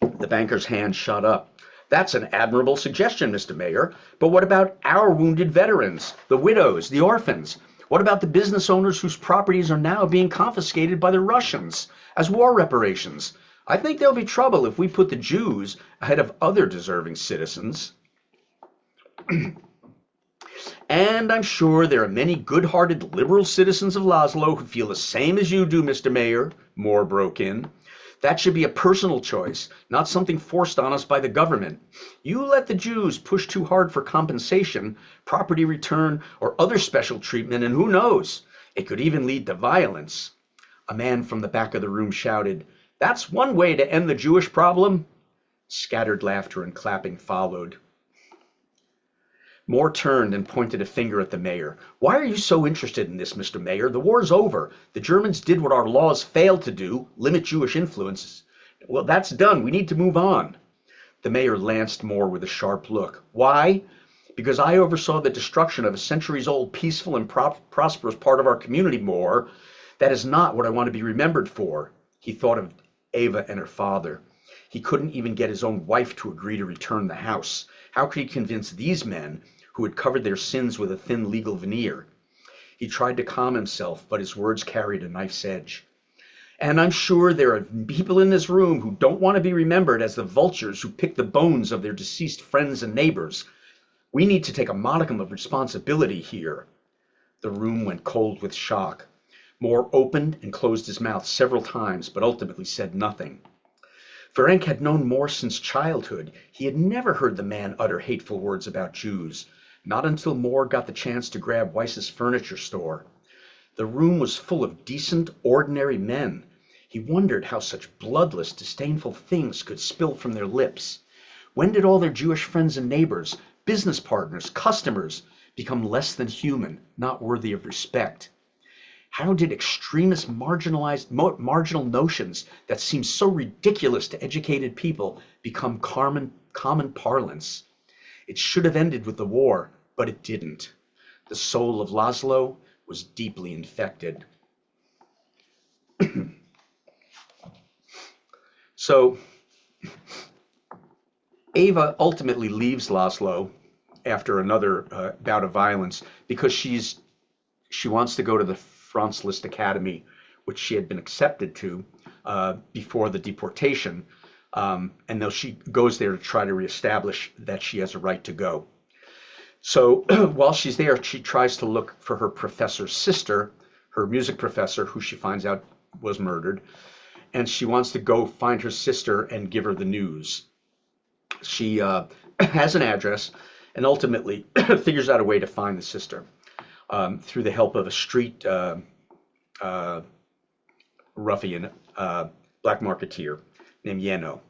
[SPEAKER 1] The banker's hand shot up. That's an admirable suggestion, Mr. Mayor. But what about our wounded veterans, the widows, the orphans? What about the business owners whose properties are now being confiscated by the Russians as war reparations? I think there'll be trouble if we put the Jews ahead of other deserving citizens. And I'm sure there are many good-hearted liberal citizens of Laszlo who feel the same as you do, Mr. Mayor, Moore broke in. That should be a personal choice, not something forced on us by the government. You let the Jews push too hard for compensation, property return, or other special treatment, and who knows, it could even lead to violence. A man from the back of the room shouted, That's one way to end the Jewish problem. Scattered laughter and clapping followed. Moore turned and pointed a finger at the mayor. Why are you so interested in this, Mr. Mayor? The war's over. The Germans did what our laws failed to do, limit Jewish influence. Well, that's done. We need to move on. The mayor lanced Moore with a sharp look. Why? Because I oversaw the destruction of a centuries-old peaceful and prosperous part of our community, Moore. That is not what I want to be remembered for. He thought of Ava and her father. He couldn't even get his own wife to agree to return the house. How could he convince these men who had covered their sins with a thin legal veneer? He tried to calm himself, but his words carried a knife's edge. And I'm sure there are people in this room who don't want to be remembered as the vultures who pick the bones of their deceased friends and neighbors. We need to take a modicum of responsibility here. The room went cold with shock. Moore opened and closed his mouth several times, but ultimately said nothing. Ferenc had known Moore since childhood. He had never heard the man utter hateful words about Jews. not until Moore got the chance to grab Weiss's furniture store. The room was full of decent, ordinary men. He wondered how such bloodless, disdainful things could spill from their lips. When did all their Jewish friends and neighbors, business partners, customers, become less than human, not worthy of respect? How did extremist marginal notions that seem so ridiculous to educated people become common parlance? It should have ended with the war, but it didn't. The soul of Laszlo was deeply infected. So Ava ultimately leaves Laszlo after another bout of violence because she wants to go to the Franz Liszt Academy, which she had been accepted to before the deportation. And though she goes there to try to reestablish that she has a right to go. So while she's there, she tries to look for her professor's sister, her music professor, who she finds out was murdered. And she wants to go find her sister and give her the news. She has an address and ultimately figures out a way to find the sister through the help of a street ruffian, black marketeer named Yeno.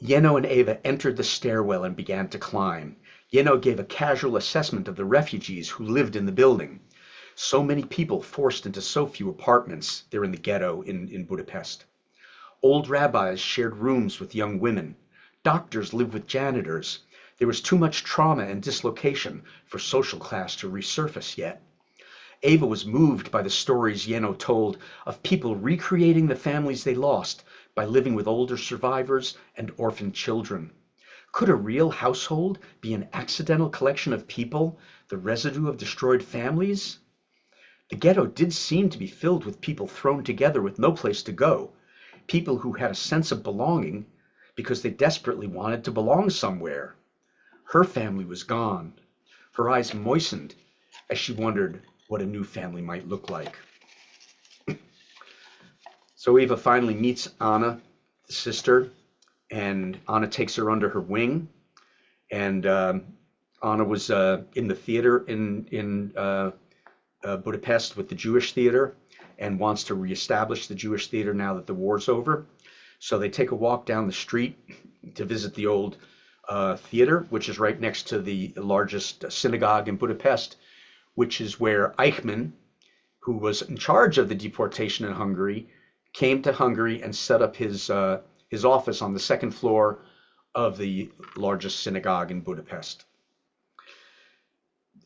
[SPEAKER 1] Yeno and Ava entered the stairwell and began to climb. Yeno gave a casual assessment of the refugees who lived in the building. So many people forced into so few apartments there in the ghetto in Budapest. Old rabbis shared rooms with young women. Doctors lived with janitors. There was too much trauma and dislocation for social class to resurface yet. Ava was moved by the stories Yeno told of people recreating the families they lost by living with older survivors and orphaned children. Could a real household be an accidental collection of people, the residue of destroyed families? The ghetto did seem to be filled with people thrown together with no place to go, people who had a sense of belonging because they desperately wanted to belong somewhere. Her family was gone. Her eyes moistened as she wondered what a new family might look like. So Eva finally meets Anna, the sister, and Anna takes her under her wing. And Anna was in the theater in Budapest with the Jewish theater and wants to reestablish the Jewish theater now that the war's over. So they take a walk down the street to visit the old theater, which is right next to the largest synagogue in Budapest, which is where Eichmann, who was in charge of the deportation in Hungary, came to Hungary and set up his office on the second floor of the largest synagogue in Budapest.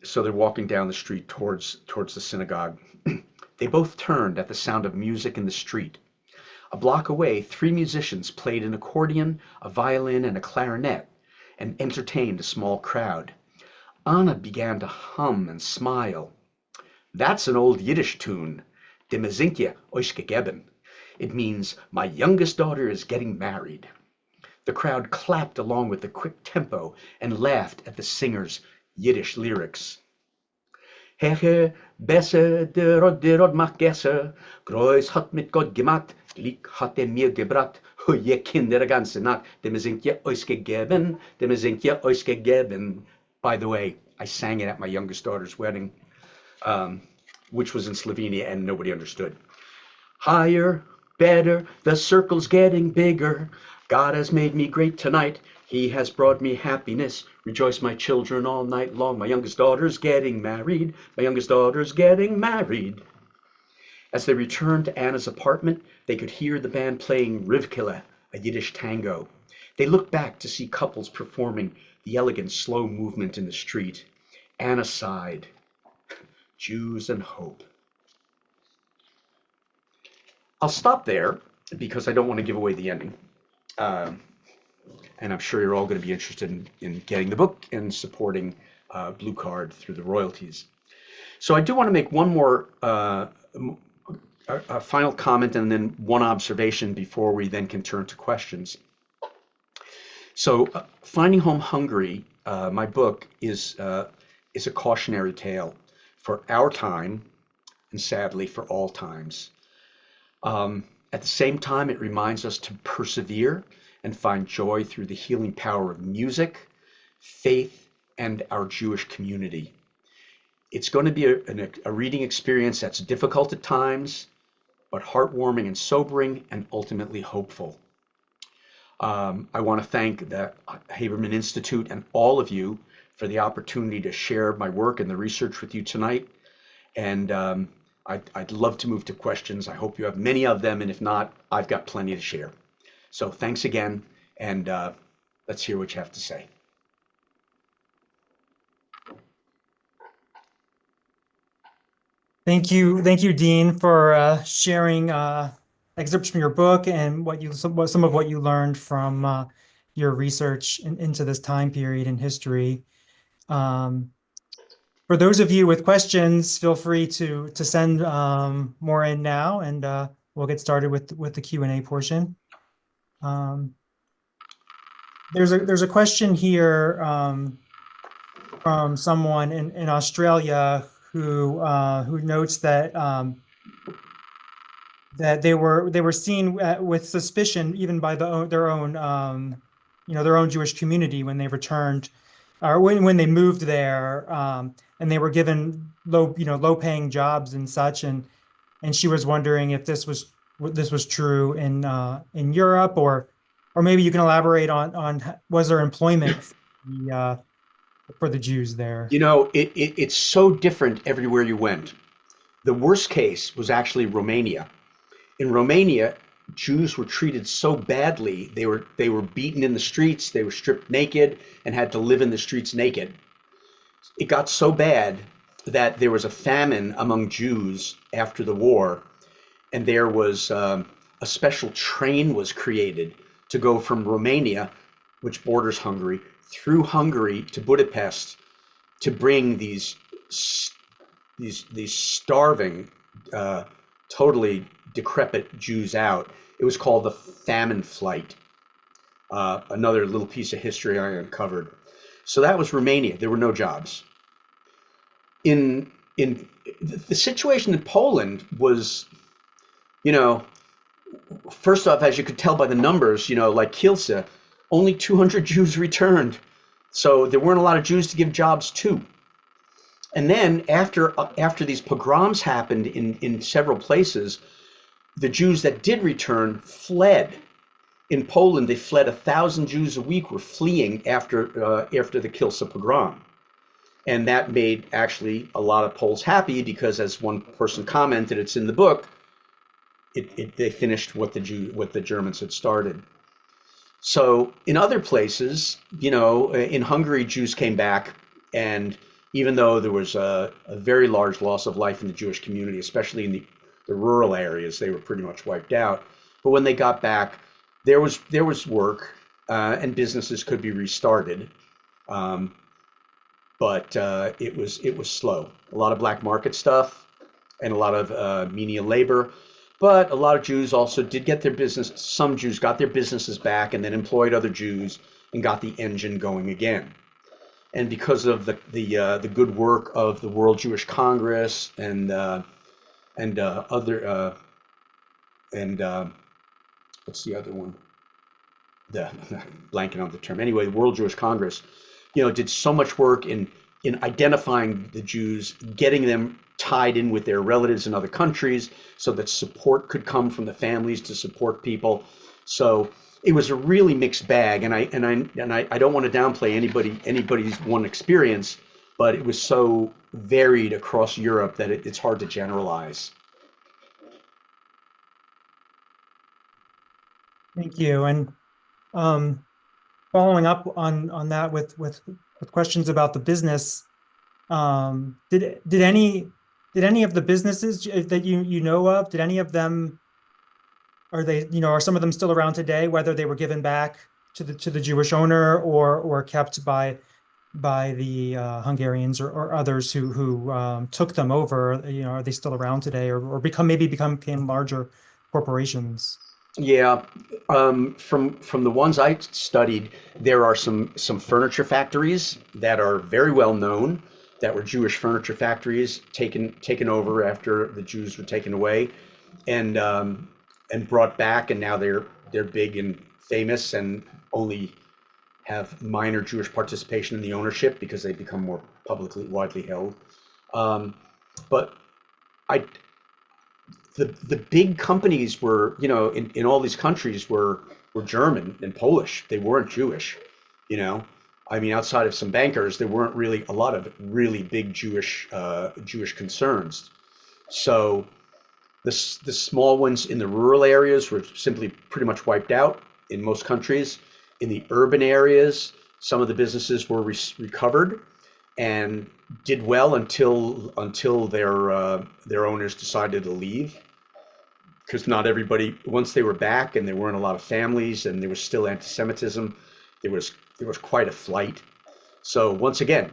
[SPEAKER 1] So they're walking down the street towards the synagogue. They both turned at the sound of music in the street. A block away, 3 musicians played an accordion, a violin, and a clarinet, and entertained a small crowd. Anna began to hum and smile. That's an old Yiddish tune, De Mezinkje euch gegeben. It means, my youngest daughter is getting married. The crowd clapped along with the quick tempo and laughed at the singer's Yiddish lyrics. Heche, besser, der Rod macht Gesser, Groß hat mit Gott gemacht, Glück hat mir gebracht, je Kinder ganze Nacht, dem sind ja euch gegeben, dem sind ja euch gegeben. By the way, I sang it at my youngest daughter's wedding, which was in Slovenia and nobody understood. Higher, better, the circle's getting bigger. God has made me great tonight. He has brought me happiness. Rejoice, my children, all night long. My youngest daughter's getting married. My youngest daughter's getting married. As they returned to Anna's apartment, they could hear the band playing Rivkila, a Yiddish tango. They looked back to see couples performing the elegant, slow movement in the street. Anna sighed. Jews and hope. I'll stop there because I don't want to give away the ending. And I'm sure you're all going to be interested in getting the book and supporting Blue Card through the royalties. So I do want to make one more a final comment and then one observation before we then can turn to questions. So Finding Home Hungry, my book, is a cautionary tale for our time and sadly for all times. At the same time, it reminds us to persevere and find joy through the healing power of music, faith, and our Jewish community. It's going to be a reading experience that's difficult at times, but heartwarming and sobering and ultimately hopeful. I want to thank the Haberman Institute and all of you for the opportunity to share my work and the research with you tonight. And I'd love to move to questions. I hope you have many of them, and if not, I've got plenty to share. So thanks again, and let's hear what you have to say.
[SPEAKER 2] Thank you, Dean, for sharing excerpts from your book and some of what you learned from your research into this time period in history. Um, for those of you with questions, feel free to send more in now, and we'll get started with the Q&A portion. There's a question here from someone in Australia who notes that that they were seen with suspicion even by their own their own Jewish community when they returned or when they moved there, and they were given low paying jobs and such, and she was wondering if this was true in Europe, or maybe you can elaborate on was there employment for the Jews there?
[SPEAKER 1] You know, it's so different everywhere you went. The worst case was actually Romania. In Romania, Jews were treated so badly. They were beaten in the streets, they were stripped naked and had to live in the streets naked. It got so bad that there was a famine among Jews after the war, and there was a special train was created to go from Romania, which borders Hungary, through Hungary to Budapest to bring these starving, totally decrepit Jews out. It was called the famine flight. Another little piece of history I uncovered. So that was Romania. There were no jobs. In the situation in Poland was, you know, first off, as you could tell by the numbers, like Kielce, only 200 Jews returned. So there weren't a lot of Jews to give jobs to. And then after these pogroms happened in several places, the Jews that did return fled. In Poland, they fled 1,000 Jews a week were fleeing after the Kielce pogrom. And that made actually a lot of Poles happy because, as one person commented, it's in the book, they finished what the Germans had started. So in other places, in Hungary, Jews came back, and even though there was a very large loss of life in the Jewish community, especially in the rural areas, they were pretty much wiped out. But when they got back, there was work, and businesses could be restarted. But it was slow. A lot of black market stuff and a lot of menial labor. But a lot of Jews also did get their business. Some Jews got their businesses back and then employed other Jews and got the engine going again. And because of the good work of the World Jewish Congress and other what's the other one? The blanking on the term. Anyway, the World Jewish Congress, did so much work in identifying the Jews, getting them tied in with their relatives in other countries so that support could come from the families to support people. So it was a really mixed bag, and I don't want to downplay anybody's one experience, but it was so varied across Europe that it's hard to generalize.
[SPEAKER 2] Thank you. And following up on that with questions about the business, did any of the businesses that you know of, did any of them, are some of them still around today, whether they were given back to the Jewish owner or kept by the Hungarians or others who took them over? Are they still around today, or became larger corporations?
[SPEAKER 1] Yeah, from the ones I studied, there are some furniture factories that are very well known, that were Jewish furniture factories taken over after the Jews were taken away, and brought back, and now they're big and famous, and only have minor Jewish participation in the ownership because they become more publicly widely held. Um, but I the big companies were, in all these countries were German and Polish. They weren't Jewish, you know. I mean, outside of some bankers, there weren't really a lot of really big Jewish concerns. So the small ones in the rural areas were simply pretty much wiped out in most countries. In the urban areas, some of the businesses were recovered and did well until their owners decided to leave, because not everybody, once they were back and there weren't a lot of families and there was still anti-Semitism, there was quite a flight. So once again,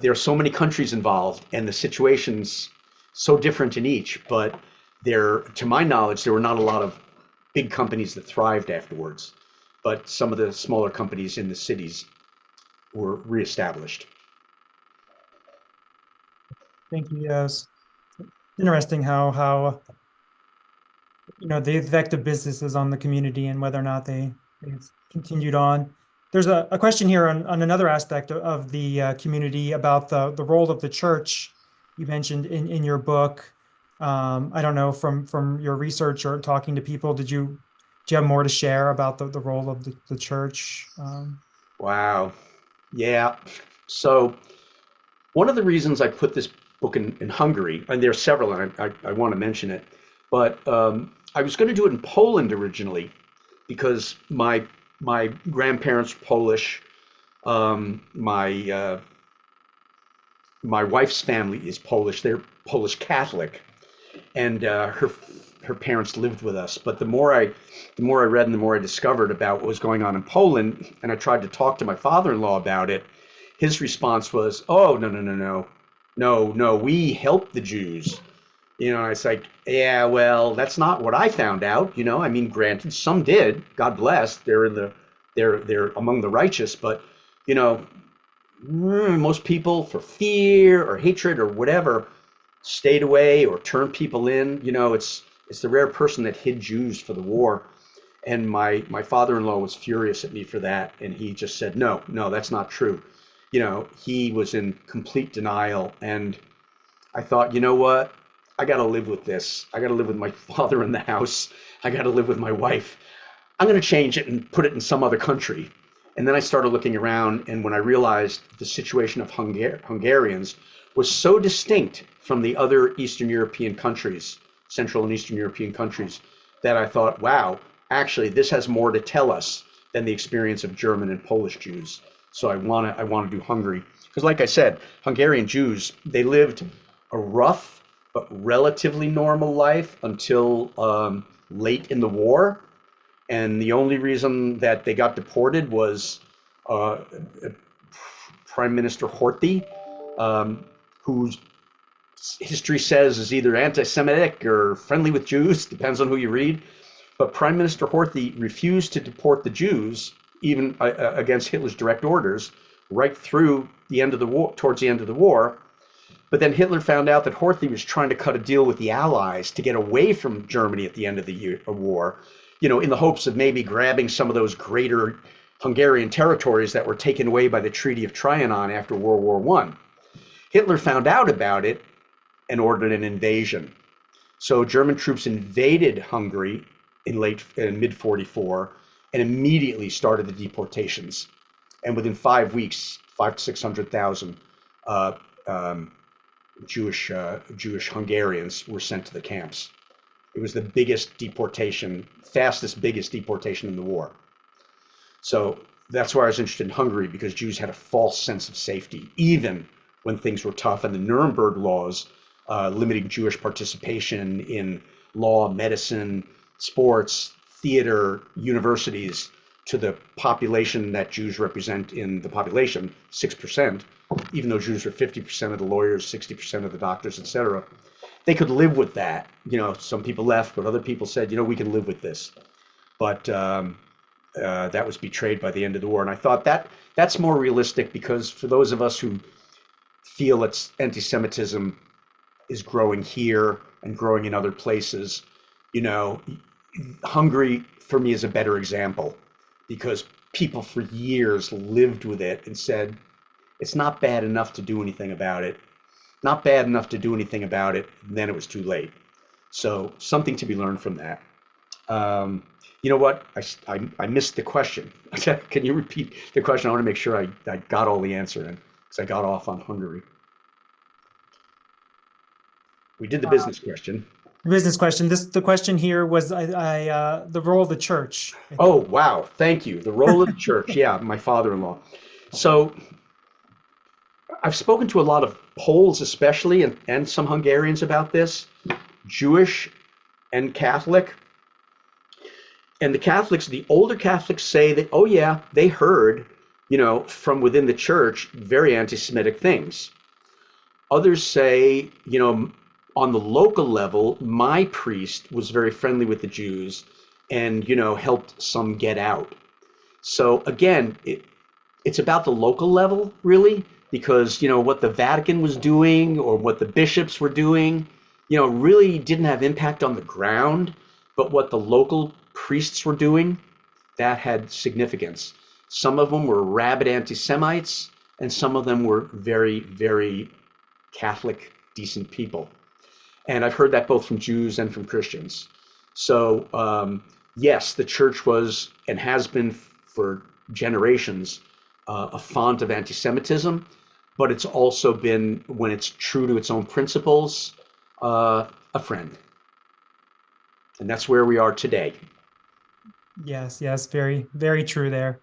[SPEAKER 1] there are so many countries involved and the situation's so different in each, but to my knowledge, there were not a lot of big companies that thrived afterwards, but some of the smaller companies in the cities were reestablished.
[SPEAKER 2] Thank you. Yes. Interesting how the effect of businesses on the community and whether or not they continued on. There's a question here on another aspect of the community about the role of the church you mentioned in your book. I don't know, from your research or talking to people, do you have more to share about the role of the church?
[SPEAKER 1] Wow. Yeah. So one of the reasons I put this book in Hungary, and there are several, and I want to mention it, but I was going to do it in Poland originally because my grandparents were Polish. My wife's family is Polish. They're Polish Catholic, and her parents lived with us. But the more I read and the more I discovered about what was going on in Poland, and I tried to talk to my father-in-law about it, his response was, "Oh, no, no, no, no, no, no, we help the Jews." It's like, yeah, well, that's not what I found out. I mean, granted, some did. God bless. They're among the righteous, but you know, most people, for fear or hatred or whatever, stayed away or turned people in. It's the rare person that hid Jews for the war. And my father-in-law was furious at me for that, and he just said, "No, no, that's not true." He was in complete denial, and I thought, you know what? I got to live with this. I got to live with my father in the house. I got to live with my wife. I'm going to change it and put it in some other country. And then I started looking around, and when I realized the situation of Hungarians was so distinct from the other Eastern European countries, Central and Eastern European countries, that I thought, wow, actually, this has more to tell us than the experience of German and Polish Jews. So I want to do Hungary because, like I said, Hungarian Jews, they lived a rough but relatively normal life until late in the war, and the only reason that they got deported was uh, Prime Minister Horthy, whose history says is either anti-Semitic or friendly with Jews, depends on who you read. But Prime Minister Horthy refused to deport the Jews, even against Hitler's direct orders, right through the end of the war, towards the end of the war. But then Hitler found out that Horthy was trying to cut a deal with the Allies to get away from Germany at the end of the war, in the hopes of maybe grabbing some of those greater Hungarian territories that were taken away by the Treaty of Trianon after World War One. Hitler found out about it and ordered an invasion. So German troops invaded Hungary in mid 44 and immediately started the deportations. And within 5 weeks, 5 to 600,000 uh, um, Jewish Hungarians were sent to the camps. It was the biggest deportation in the war. So that's why I was interested in Hungary, because Jews had a false sense of safety, even when things were tough. And the Nuremberg laws limiting Jewish participation in law, medicine, sports, theater, universities to the population that Jews represent in the population, 6%, even though Jews are 50% of the lawyers, 60% of the doctors, etc. They could live with that. Some people left, but other people said, we can live with this. But that was betrayed by the end of the war. And I thought that's more realistic, because for those of us who feel that anti-Semitism is growing here and growing in other places, Hungary for me is a better example, because people for years lived with it and said, it's not bad enough to do anything about it. Not bad enough to do anything about it. And then it was too late. So something to be learned from that. Um, you know what? I missed the question. Can you repeat the question? I want to make sure I got all the answer in because I got off on Hungary. We did the business question.
[SPEAKER 2] Business question. The question here was the role of the church.
[SPEAKER 1] Oh, wow. Thank you. The role of the church. Yeah, my father-in-law. So I've spoken to a lot of Poles, especially, and some Hungarians about this, Jewish and Catholic. And the Catholics, the older Catholics say that, oh, yeah, they heard, from within the church, very anti-Semitic things. Others say, on the local level, my priest was very friendly with the Jews and, helped some get out. So again, it's about the local level, really, because, what the Vatican was doing or what the bishops were doing, really didn't have impact on the ground, but what the local priests were doing, that had significance. Some of them were rabid anti-Semites, and some of them were very, very Catholic, decent people. And I've heard that both from Jews and from Christians. So, yes, the church was and has been for generations a font of anti-Semitism, but it's also been, when it's true to its own principles, a friend. And that's where we are today.
[SPEAKER 2] Yes, very, very true there.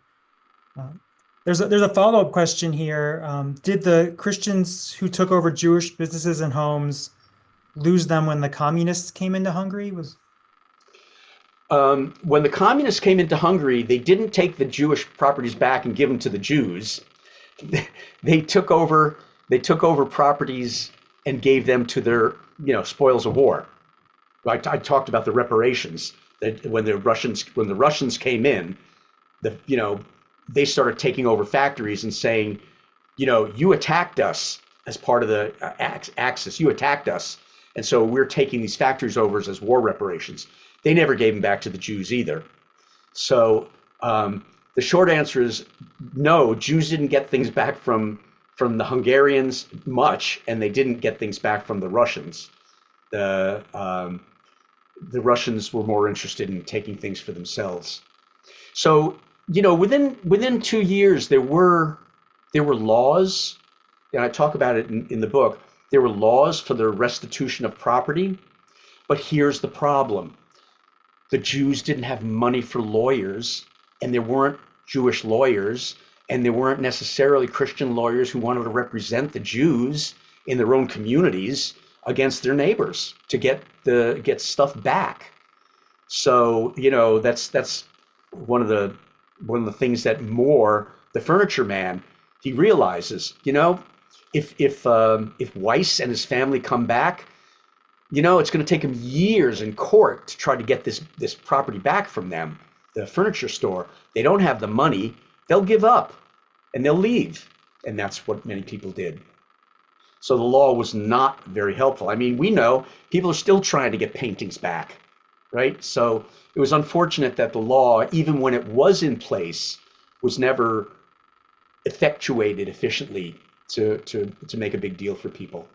[SPEAKER 2] There's a follow-up question here. Did the Christians who took over Jewish businesses and homes lose them when the communists came into Hungary?
[SPEAKER 1] When the communists came into Hungary, they didn't take the Jewish properties back and give them to the Jews. They took over properties and gave them to their spoils of war. I talked about the reparations, that when the Russians came in, they started taking over factories and saying, you attacked us as part of the Axis. You attacked us, and so we're taking these factories over as war reparations. They never gave them back to the Jews either. So the short answer is no. Jews didn't get things back from the Hungarians much, and they didn't get things back from the Russians. The Russians were more interested in taking things for themselves. So within 2 years there were laws, and I talk about it in the book. There were laws for the restitution of property, but here's the problem. The Jews didn't have money for lawyers, and there weren't Jewish lawyers, and there weren't necessarily Christian lawyers who wanted to represent the Jews in their own communities against their neighbors to get stuff back. So that's one of the things that Moore, the furniture man, he realizes. If Weiss and his family come back, it's going to take him years in court to try to get this property back from them, the furniture store. They don't have the money. They'll give up and they'll leave. And that's what many people did. So the law was not very helpful. I mean, we know people are still trying to get paintings back, right? So it was unfortunate that the law, even when it was in place, was never effectuated efficiently to make a big deal for people.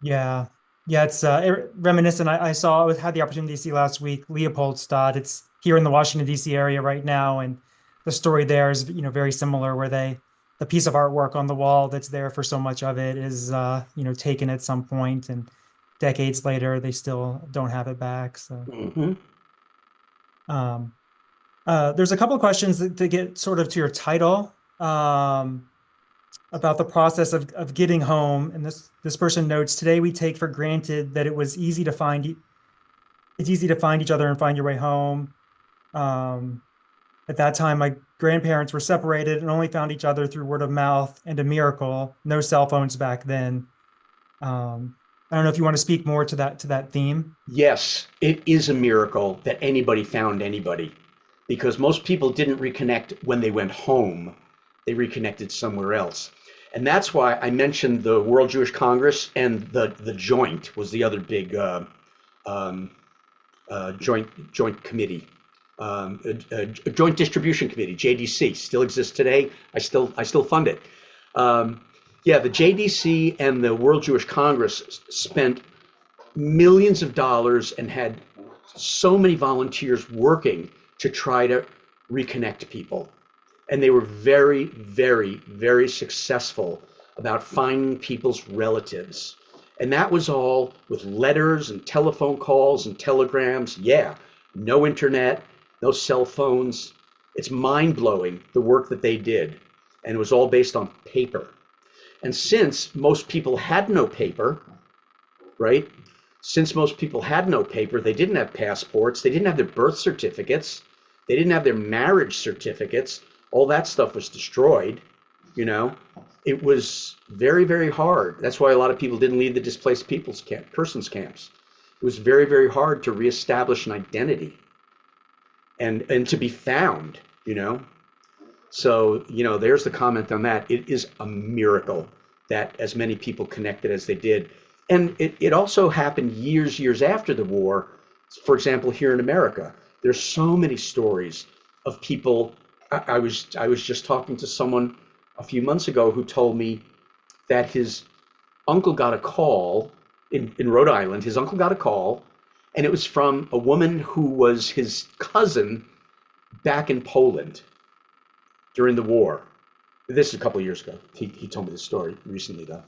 [SPEAKER 2] Yeah. It's reminiscent. I had the opportunity to see last week Leopoldstadt. It's here in the Washington, D.C. area right now. And the story there is, very similar, where the piece of artwork on the wall that's there for so much of it is, taken at some point, and decades later, they still don't have it back. So, there's a couple of questions to get sort of to your title, about the process of getting home. And this person notes, today we take for granted that it's easy to find each other and find your way home. At that time, my grandparents were separated and only found each other through word of mouth and a miracle. No cell phones back then. I don't know if you want to speak more to that theme.
[SPEAKER 1] Yes, it is a miracle that anybody found anybody, because most people didn't reconnect when they went home. They reconnected somewhere else. And that's why I mentioned the World Jewish Congress, and the Joint was the other big joint committee. A Joint Distribution Committee, JDC, still exists today. I still fund it. Um, yeah, the JDC and the World Jewish Congress spent millions of dollars and had so many volunteers working to try to reconnect people. And they were very, very, very successful about finding people's relatives. And that was all with letters and telephone calls and telegrams. Yeah, no internet, no cell phones. It's mind blowing the work that they did. And it was all based on paper. And since most people had no paper, right? Since most people had no paper, they didn't have passports, they didn't have their birth certificates, they didn't have their marriage certificates. All that stuff was destroyed, you know. It was very, very hard. That's why a lot of people didn't leave the displaced people's persons camps. It was very, very hard to reestablish an identity and to be found, you know. So, there's the comment on that. It is a miracle that as many people connected as they did. And it also happened years after the war. For example, here in America, there's so many stories of people. I was just talking to someone a few months ago who told me that his uncle got a call in Rhode Island. His uncle got a call, and it was from a woman who was his cousin back in Poland during the war. This is a couple of years ago. He told me this story recently, though.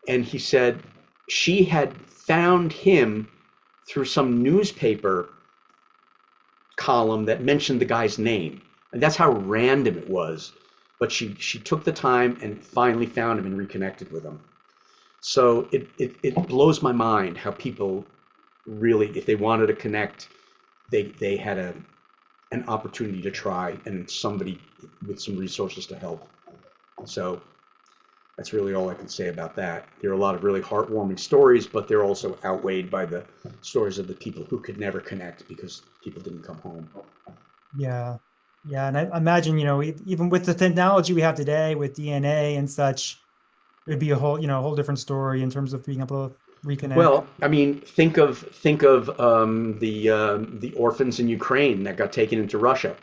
[SPEAKER 1] And he said she had found him through some newspaper column that mentioned the guy's name. And that's how random it was. But she took the time and finally found him and reconnected with him. So it blows my mind how people really, if they wanted to connect, they had an opportunity to try and somebody with some resources to help. So that's really all I can say about that. There are a lot of really heartwarming stories, but they're also outweighed by the stories of the people who could never connect because people didn't come home.
[SPEAKER 2] Yeah. Yeah. And I imagine, even with the technology we have today with DNA and such, it would be a whole different story in terms of being able to reconnect.
[SPEAKER 1] Well, I mean, think of the orphans in Ukraine that got taken into Russia.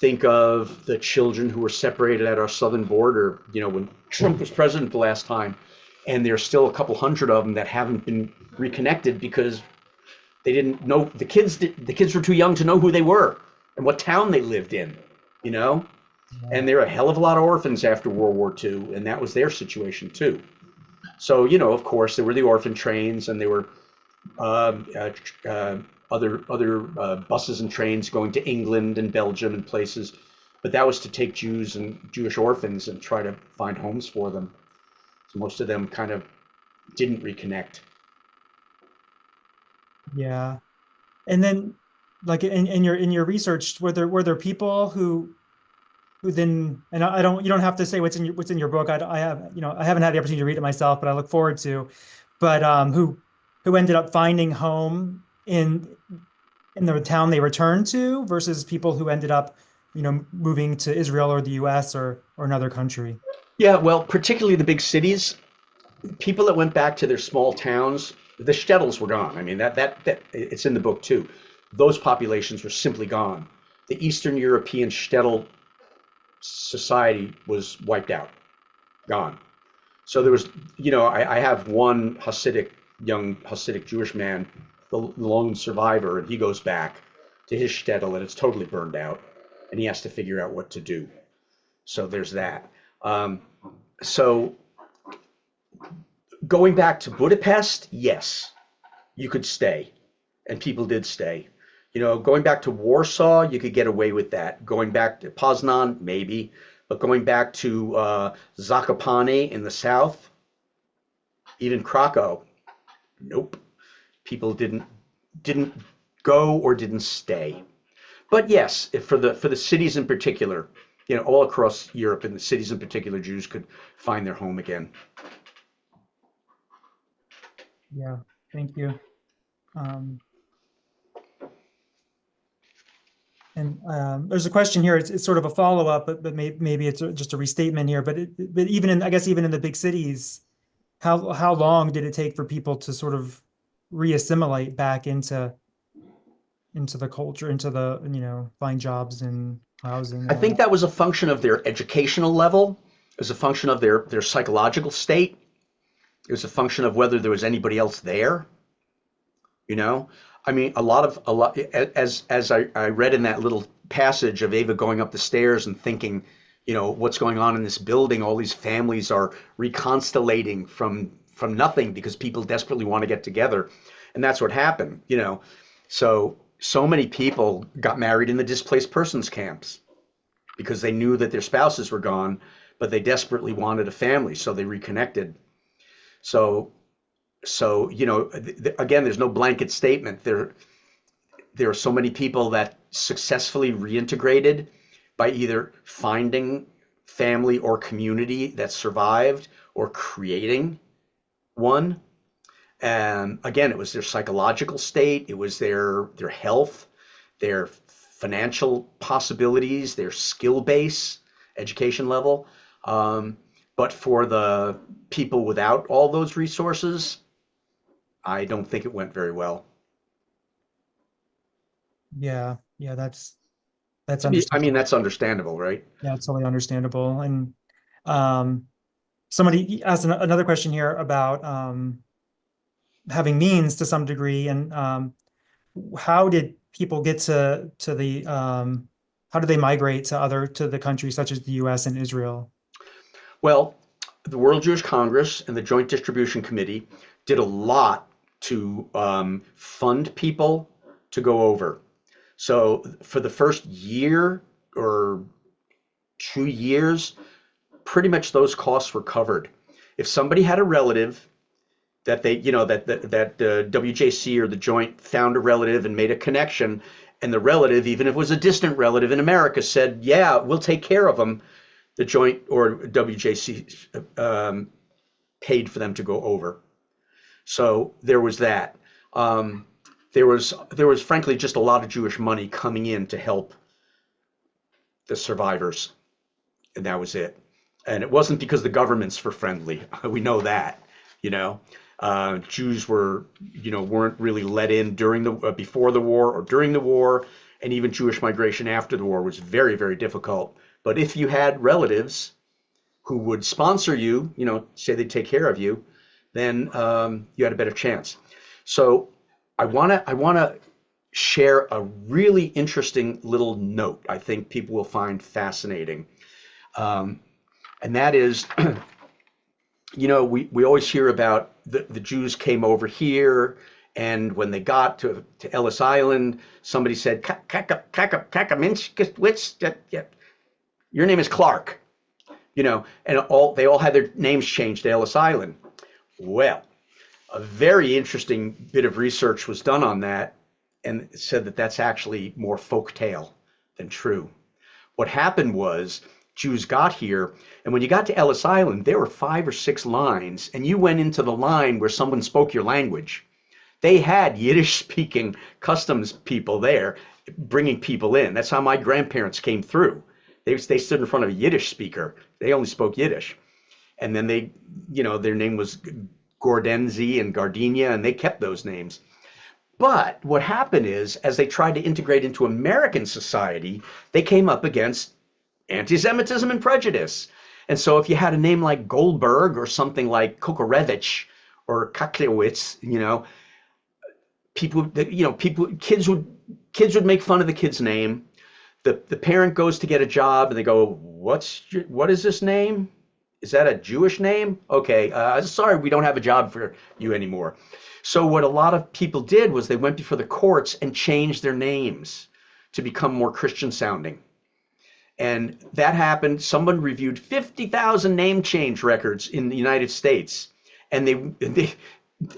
[SPEAKER 1] Think of the children who were separated at our southern border, when Trump was president the last time, and there's still a couple hundred of them that haven't been reconnected because they didn't know the kids were too young to know who they were and what town they lived in, you know.
[SPEAKER 2] Yeah.
[SPEAKER 1] And there are a hell of a lot of orphans after World War II, and that was their situation too. So, of course, there were the orphan trains, and there were um, uh, uh, other buses and trains going to England and Belgium and places, but that was to take Jews and Jewish orphans and try to find homes for them. So most of them kind of didn't reconnect.
[SPEAKER 2] Yeah. And then like in your research, were there people who then, and I don't, you don't have to say what's in your book. I have, I haven't had the opportunity to read it myself, but I look forward to, but who ended up finding home in the town they returned to versus people who ended up, moving to Israel or the US or another country.
[SPEAKER 1] Yeah, well, particularly the big cities, people that went back to their small towns, the shtetls were gone. I mean, that it's in the book too. Those populations were simply gone. The Eastern European shtetl society was wiped out, gone. So there was, I have one young Hasidic Jewish man, the lone survivor, and he goes back to his shtetl and it's totally burned out, and he has to figure out what to do. So there's that. Um, so going back to Budapest, yes, you could stay, and people did stay. Going back to Warsaw, you could get away with that. Going back to Poznan, maybe, but going back to Zakopane in the south, even Krakow, nope. People didn't go or didn't stay. But yes, if for the cities in particular, all across Europe and the cities in particular, Jews could find their home again.
[SPEAKER 2] Yeah. Thank you. Um, and there's a question here. It's sort of a follow-up, but maybe it's just a restatement here. But I guess even in the big cities, how long did it take for people to sort of reassimilate back into into the culture, into the, find jobs and housing
[SPEAKER 1] I
[SPEAKER 2] and
[SPEAKER 1] think
[SPEAKER 2] whatnot.
[SPEAKER 1] that was a function of their educational level. It was a function of their psychological state. It was a function of whether there was anybody else there. You know, I mean, a lot as I read in that little passage of Ava going up the stairs and thinking, what's going on in this building? All these families are reconstellating from nothing because people desperately want to get together, and that's what happened. So many people got married in the displaced persons camps because they knew that their spouses were gone, but they desperately wanted a family, so they reconnected. So again, there's no blanket statement. There are so many people that successfully reintegrated by either finding family or community that survived or creating one. And again, it was their psychological state, it was their health, their financial possibilities, their skill base, education level. Um, but for the people without all those resources, I don't think it went very well.
[SPEAKER 2] Yeah, yeah, that's
[SPEAKER 1] I mean,
[SPEAKER 2] understandable.
[SPEAKER 1] that's understandable, right?
[SPEAKER 2] Yeah, it's totally understandable. And um, somebody asked another question here about having means to some degree, and how did people get to the how did they migrate to the countries such as the U.S. and Israel?
[SPEAKER 1] Well, the World Jewish Congress and the Joint Distribution Committee did a lot to fund people to go over. So for the first year or 2 years, pretty much those costs were covered. If somebody had a relative that that WJC or the Joint found a relative and made a connection, and the relative, even if it was a distant relative in America, said, "Yeah, we'll take care of them," the Joint or WJC paid for them to go over. So there was that. Um, there was frankly just a lot of Jewish money coming in to help the survivors, and that was it. And it wasn't because the governments were friendly. We know that, you know. Jews weren't really let in during the before the war or during the war, and even Jewish migration after the war was very, very difficult. But if you had relatives who would sponsor you, say they'd take care of you, then you had a better chance. So I wanna share a really interesting little note. I think people will find fascinating, um, and that is, we always hear about the Jews came over here, and when they got to Ellis Island, somebody said, your name is Clark, and they all had their names changed to Ellis Island. Well, a very interesting bit of research was done on that, and it said that that's actually more folk tale than true. What happened was Jews got here, and when you got to Ellis Island, there were 5 or 6 lines, and you went into the line where someone spoke your language. They had Yiddish speaking customs people there bringing people in. That's how my grandparents came through. They stood in front of a Yiddish speaker. They only spoke Yiddish. And then their name was Gordenzi and Gardenia, and they kept those names. But what happened is, as they tried to integrate into American society, they came up against anti-Semitism and prejudice. And so if you had a name like Goldberg or something like Kokorevich or Kaklewitz, kids would make fun of the kid's name. The parent goes to get a job and they go, what is this name? Is that a Jewish name? Okay, sorry, we don't have a job for you anymore. So what a lot of people did was they went before the courts and changed their names to become more Christian sounding. And that happened. Someone reviewed 50,000 name change records in the United States, and they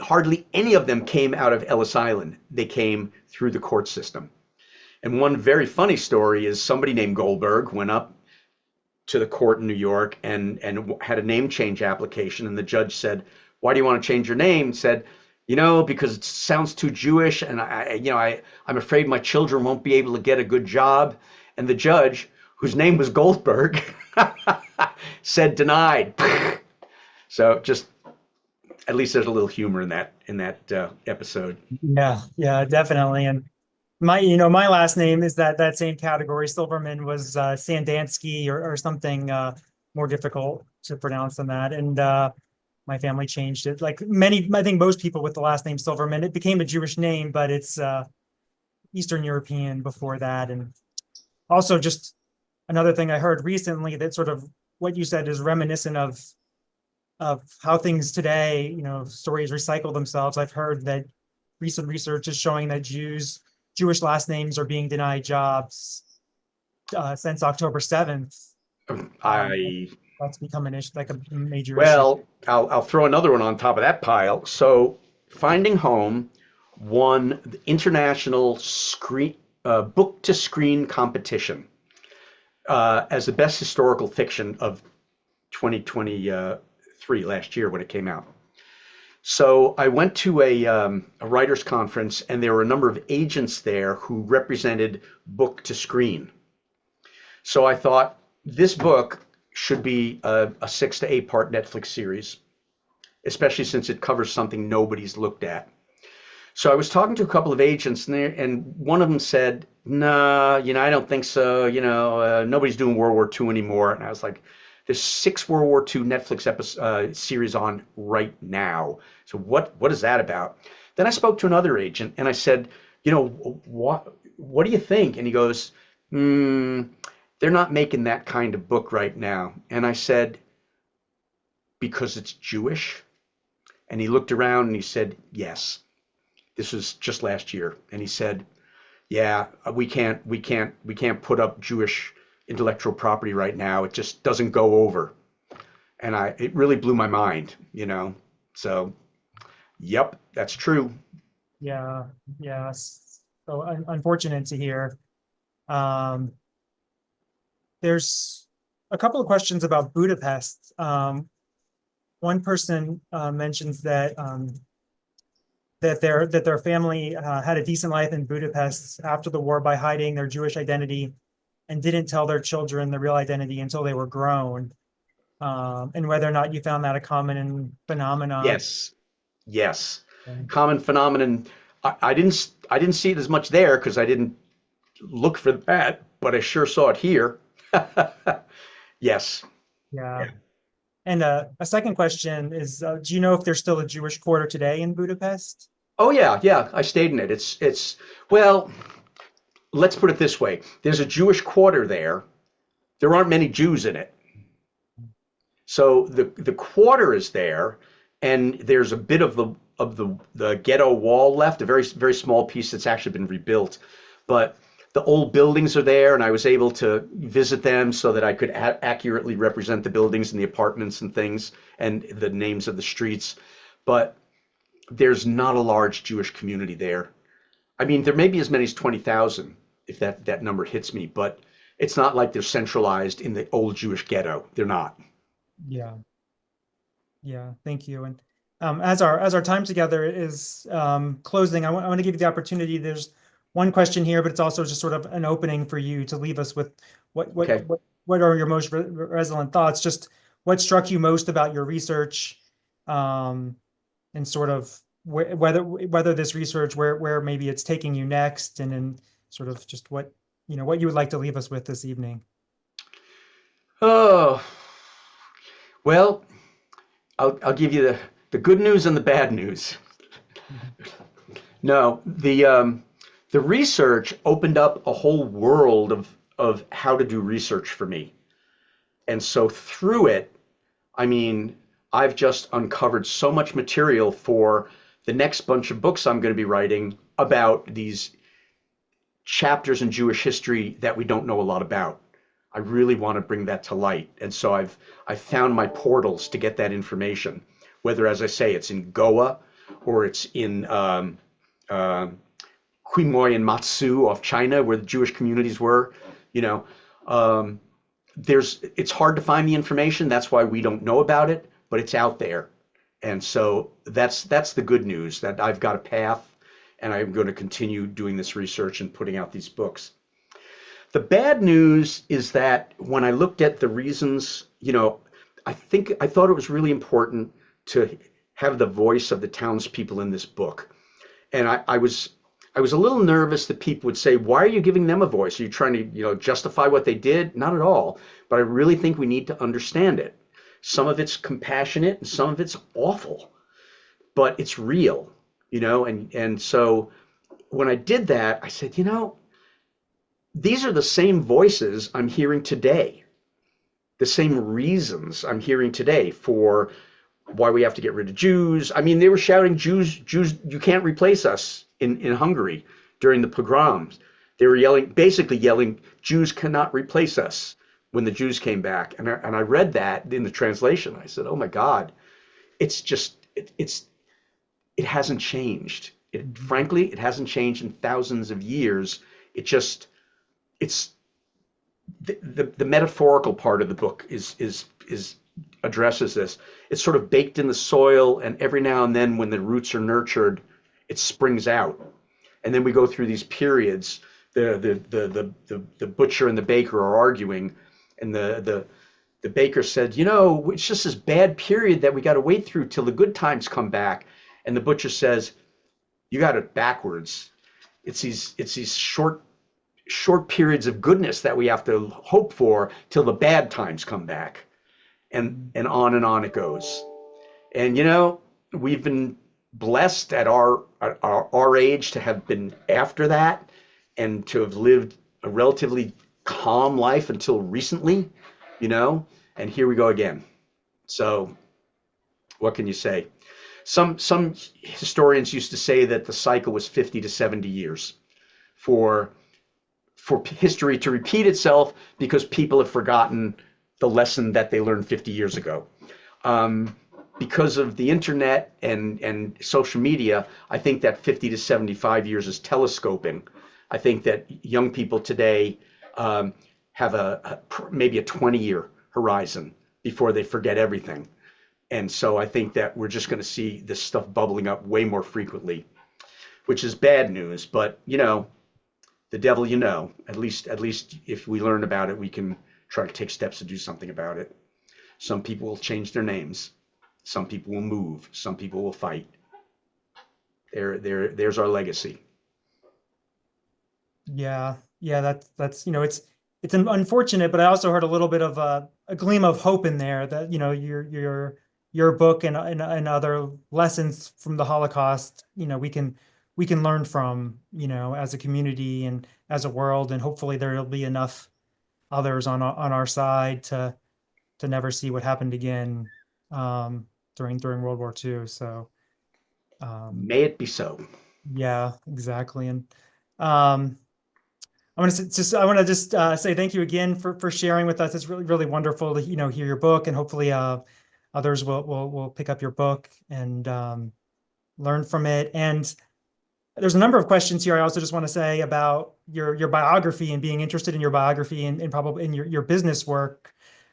[SPEAKER 1] hardly any of them came out of Ellis Island. They came through the court system. And one very funny story is somebody named Goldberg went up to the court in New York and had a name change application, and the judge said, "Why do you want to change your name?" He said, because it sounds too Jewish, and I'm afraid my children won't be able to get a good job. And the judge, whose name was Goldberg, said denied. So just at least there's a little humor in that episode.
[SPEAKER 2] Yeah, yeah, definitely. And my last name is that same category. Silverman was Sandansky or something more difficult to pronounce than that. And my family changed it. Like many, I think most people with the last name Silverman, it became a Jewish name, but it's Eastern European before that. And also just another thing I heard recently that sort of what you said is reminiscent of how things today, stories recycle themselves. I've heard that recent research is showing that Jewish last names are being denied jobs since October 7th. Um,
[SPEAKER 1] I
[SPEAKER 2] that's become an issue, like a major issue.
[SPEAKER 1] Well, I'll throw another one on top of that pile. So, Finding Home won the international screen book to screen competition as the best historical fiction of 2023 last year when it came out. So I went to a writers conference, and there were a number of agents there who represented book to screen. So I thought this book should be a 6 to 8 part Netflix series, especially since it covers something nobody's looked at. So I was talking to a couple of agents, and one of them said, "Nah, I don't think so. Nobody's doing World War II anymore." And I was like, "There's 6 World War II Netflix series on right now. So what is that about?" Then I spoke to another agent, and I said, "What do you think?" And he goes, "They're not making that kind of book right now." And I said, "Because it's Jewish?" And he looked around and he said, "Yes." This was just last year. And he said, "Yeah, we can't put up Jewish intellectual property right now. It just doesn't go over." And it really blew my mind. So, yep, that's true.
[SPEAKER 2] Yeah, yeah. So unfortunate to hear. Um, there's a couple of questions about Budapest. One person mentions that their family had a decent life in Budapest after the war by hiding their Jewish identity and didn't tell their children the real identity until they were grown. And whether or not you found that a common phenomena.
[SPEAKER 1] Yes, yes. Common phenomenon. I didn't see it as much there because I didn't look for that, but I sure saw it here. Yes.
[SPEAKER 2] Yeah. And a second question is, do you know if there's still a Jewish quarter today in Budapest?
[SPEAKER 1] Oh yeah, yeah. I stayed in it. It's well, let's put it this way. There's a Jewish quarter there. There aren't many Jews in it. So the quarter is there, and there's a bit of the ghetto wall left, a very very small piece that's actually been rebuilt. But the old buildings are there, and I was able to visit them so that I could accurately represent the buildings and the apartments and things and the names of the streets. But there's not a large Jewish community there. I mean, there may be as many as 20,000 if that number hits me, but it's not like they're centralized in the old Jewish ghetto. They're not.
[SPEAKER 2] Yeah. Yeah, thank you. And as our time together is closing, I want to give you the opportunity. There's one question here, but it's also just sort of an opening for you to leave us with what what
[SPEAKER 1] Okay.
[SPEAKER 2] what what are your most resonant thoughts? Just what struck you most about your research, um, and sort of whether this research where maybe it's taking you next, and then sort of just what you would like to leave us with this evening.
[SPEAKER 1] Oh, well, I'll give you the good news and the bad news.
[SPEAKER 2] Mhm.
[SPEAKER 1] No, the research opened up a whole world of how to do research for me. And so through it, I mean, I've just uncovered so much material for the next bunch of books I'm going to be writing about these chapters in Jewish history that we don't know a lot about. I really want to bring that to light. And so I've found my portals to get that information, whether, as I say, it's in Goa or it's in Quemoy and Matsu off China, where the Jewish communities were. You know, um, it's hard to find the information. That's why we don't know about it, but it's out there. And so that's the good news, that I've got a path, and I'm going to continue doing this research and putting out these books. The bad news is that when I looked at the reasons, I thought it was really important to have the voice of the townspeople in this book. And I was I was a little nervous that people would say, "Why are you giving them a voice? Are you trying to, justify what they did?" Not at all. But I really think we need to understand it. Some of it's compassionate and some of it's awful, but it's real, and so when I did that, I said, these are the same voices I'm hearing today, the same reasons I'm hearing today for why we have to get rid of Jews. I mean, they were shouting, Jews, you can't replace us in Hungary during the pogroms. They were yelling, basically yelling, Jews cannot replace us when the Jews came back. And I read that in the translation. I said, oh my God, it's just, it hasn't changed. Frankly, it hasn't changed in thousands of years. It just, it's the metaphorical part of the book is addresses this. It's sort of baked in the soil, and every now and then, when the roots are nurtured, it springs out. And then we go through these periods. The butcher and the baker are arguing, and the baker said, it's just this bad period that we got to wait through till the good times come back. And the butcher says, you got it backwards. It's these short periods of goodness that we have to hope for till the bad times come back, and on it goes. And we've been blessed at our age to have been after that and to have lived a relatively calm life until recently, and here we go again. So what can you say? Some historians used to say that the cycle was 50 to 70 years for history to repeat itself because people have forgotten the lesson that they learned 50 years ago. Because of the internet and social media, I think that 50 to 75 years is telescoping. I think that young people today have maybe a 20-year horizon before they forget everything. And so I think that we're just going to see this stuff bubbling up way more frequently, which is bad news. But, the devil, at least if we learn about it, we can try to take steps to do something about it. Some people will change their names. Some people will move. Some people will fight. There's our legacy.
[SPEAKER 2] Yeah, yeah, that's it's unfortunate, but I also heard a little bit of a gleam of hope in there that your book and other lessons from the Holocaust, we can learn from, as a community and as a world, and hopefully there'll be enough others on our side to never see what happened again during World War II. So
[SPEAKER 1] May it be so.
[SPEAKER 2] yeah, exactly. And um, I want to just say thank you again for sharing with us. It's really really wonderful to hear your book, and hopefully others will pick up your book and learn from it. And there's a number of questions here. I also just want to say about your biography and being interested in your biography and probably in your business work.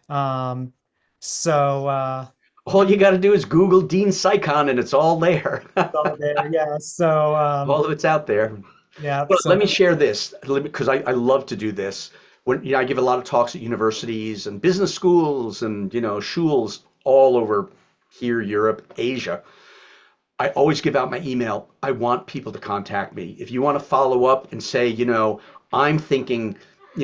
[SPEAKER 2] Um, so
[SPEAKER 1] All you got to do is Google Dean Cycon and it's all there.
[SPEAKER 2] it's all there. Yeah. So
[SPEAKER 1] All of it's out there.
[SPEAKER 2] yeah.
[SPEAKER 1] Well,
[SPEAKER 2] So
[SPEAKER 1] let me share this because I love to do this. When I give a lot of talks at universities and business schools and schools all over here, Europe, Asia. I always give out my email. I want people to contact me. If you want to follow up and say, I'm thinking,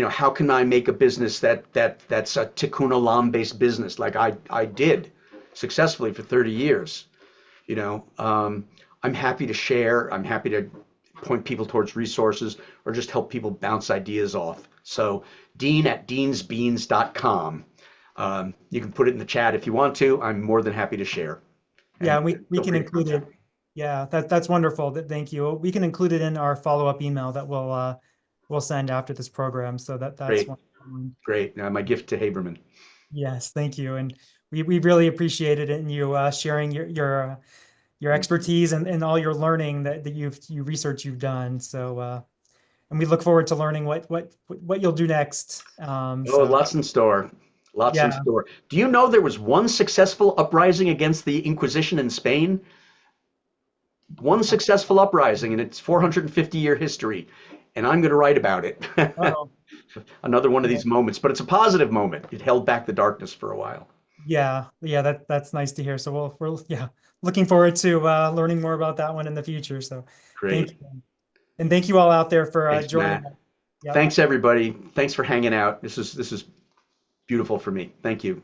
[SPEAKER 1] how can I make a business that's a tikkun olam based business like I did successfully for 30 years. I'm happy to share. I'm happy to point people towards resources or just help people bounce ideas off. So dean@deansbeans.com. You can put it in the chat if you want to. I'm more than happy to share.
[SPEAKER 2] yeah,
[SPEAKER 1] And
[SPEAKER 2] and we
[SPEAKER 1] feel
[SPEAKER 2] can
[SPEAKER 1] free to
[SPEAKER 2] include
[SPEAKER 1] contact
[SPEAKER 2] it.
[SPEAKER 1] me.
[SPEAKER 2] Yeah, thanks wonderful. Thank you. We can include it in our follow-up email that we'll send after this program. So that's
[SPEAKER 1] Great,
[SPEAKER 2] wonderful.
[SPEAKER 1] great. My gift to Haberman.
[SPEAKER 2] Yes, thank you. And we really appreciated it and you sharing your expertise and all your learning that you research you've done. So and we look forward to learning what you'll do next.
[SPEAKER 1] Oh,
[SPEAKER 2] So
[SPEAKER 1] lots in store. Lots in
[SPEAKER 2] yeah.
[SPEAKER 1] store. Do you know there was one successful uprising against the Inquisition in Spain? One successful uprising in its 450-year history. And I'm going to write about it.
[SPEAKER 2] Oh,
[SPEAKER 1] Another one of these moments, but it's a positive moment. It held back the darkness for a while.
[SPEAKER 2] yeah, that's nice to hear. So we're yeah, looking forward to learning more about that one in the future. So thank
[SPEAKER 1] Great.
[SPEAKER 2] you. And thank you all out there for
[SPEAKER 1] Thanks,
[SPEAKER 2] joining
[SPEAKER 1] Matt.
[SPEAKER 2] us. Yep.
[SPEAKER 1] Thanks, everybody. Thanks for hanging out. This is beautiful for me. Thank you.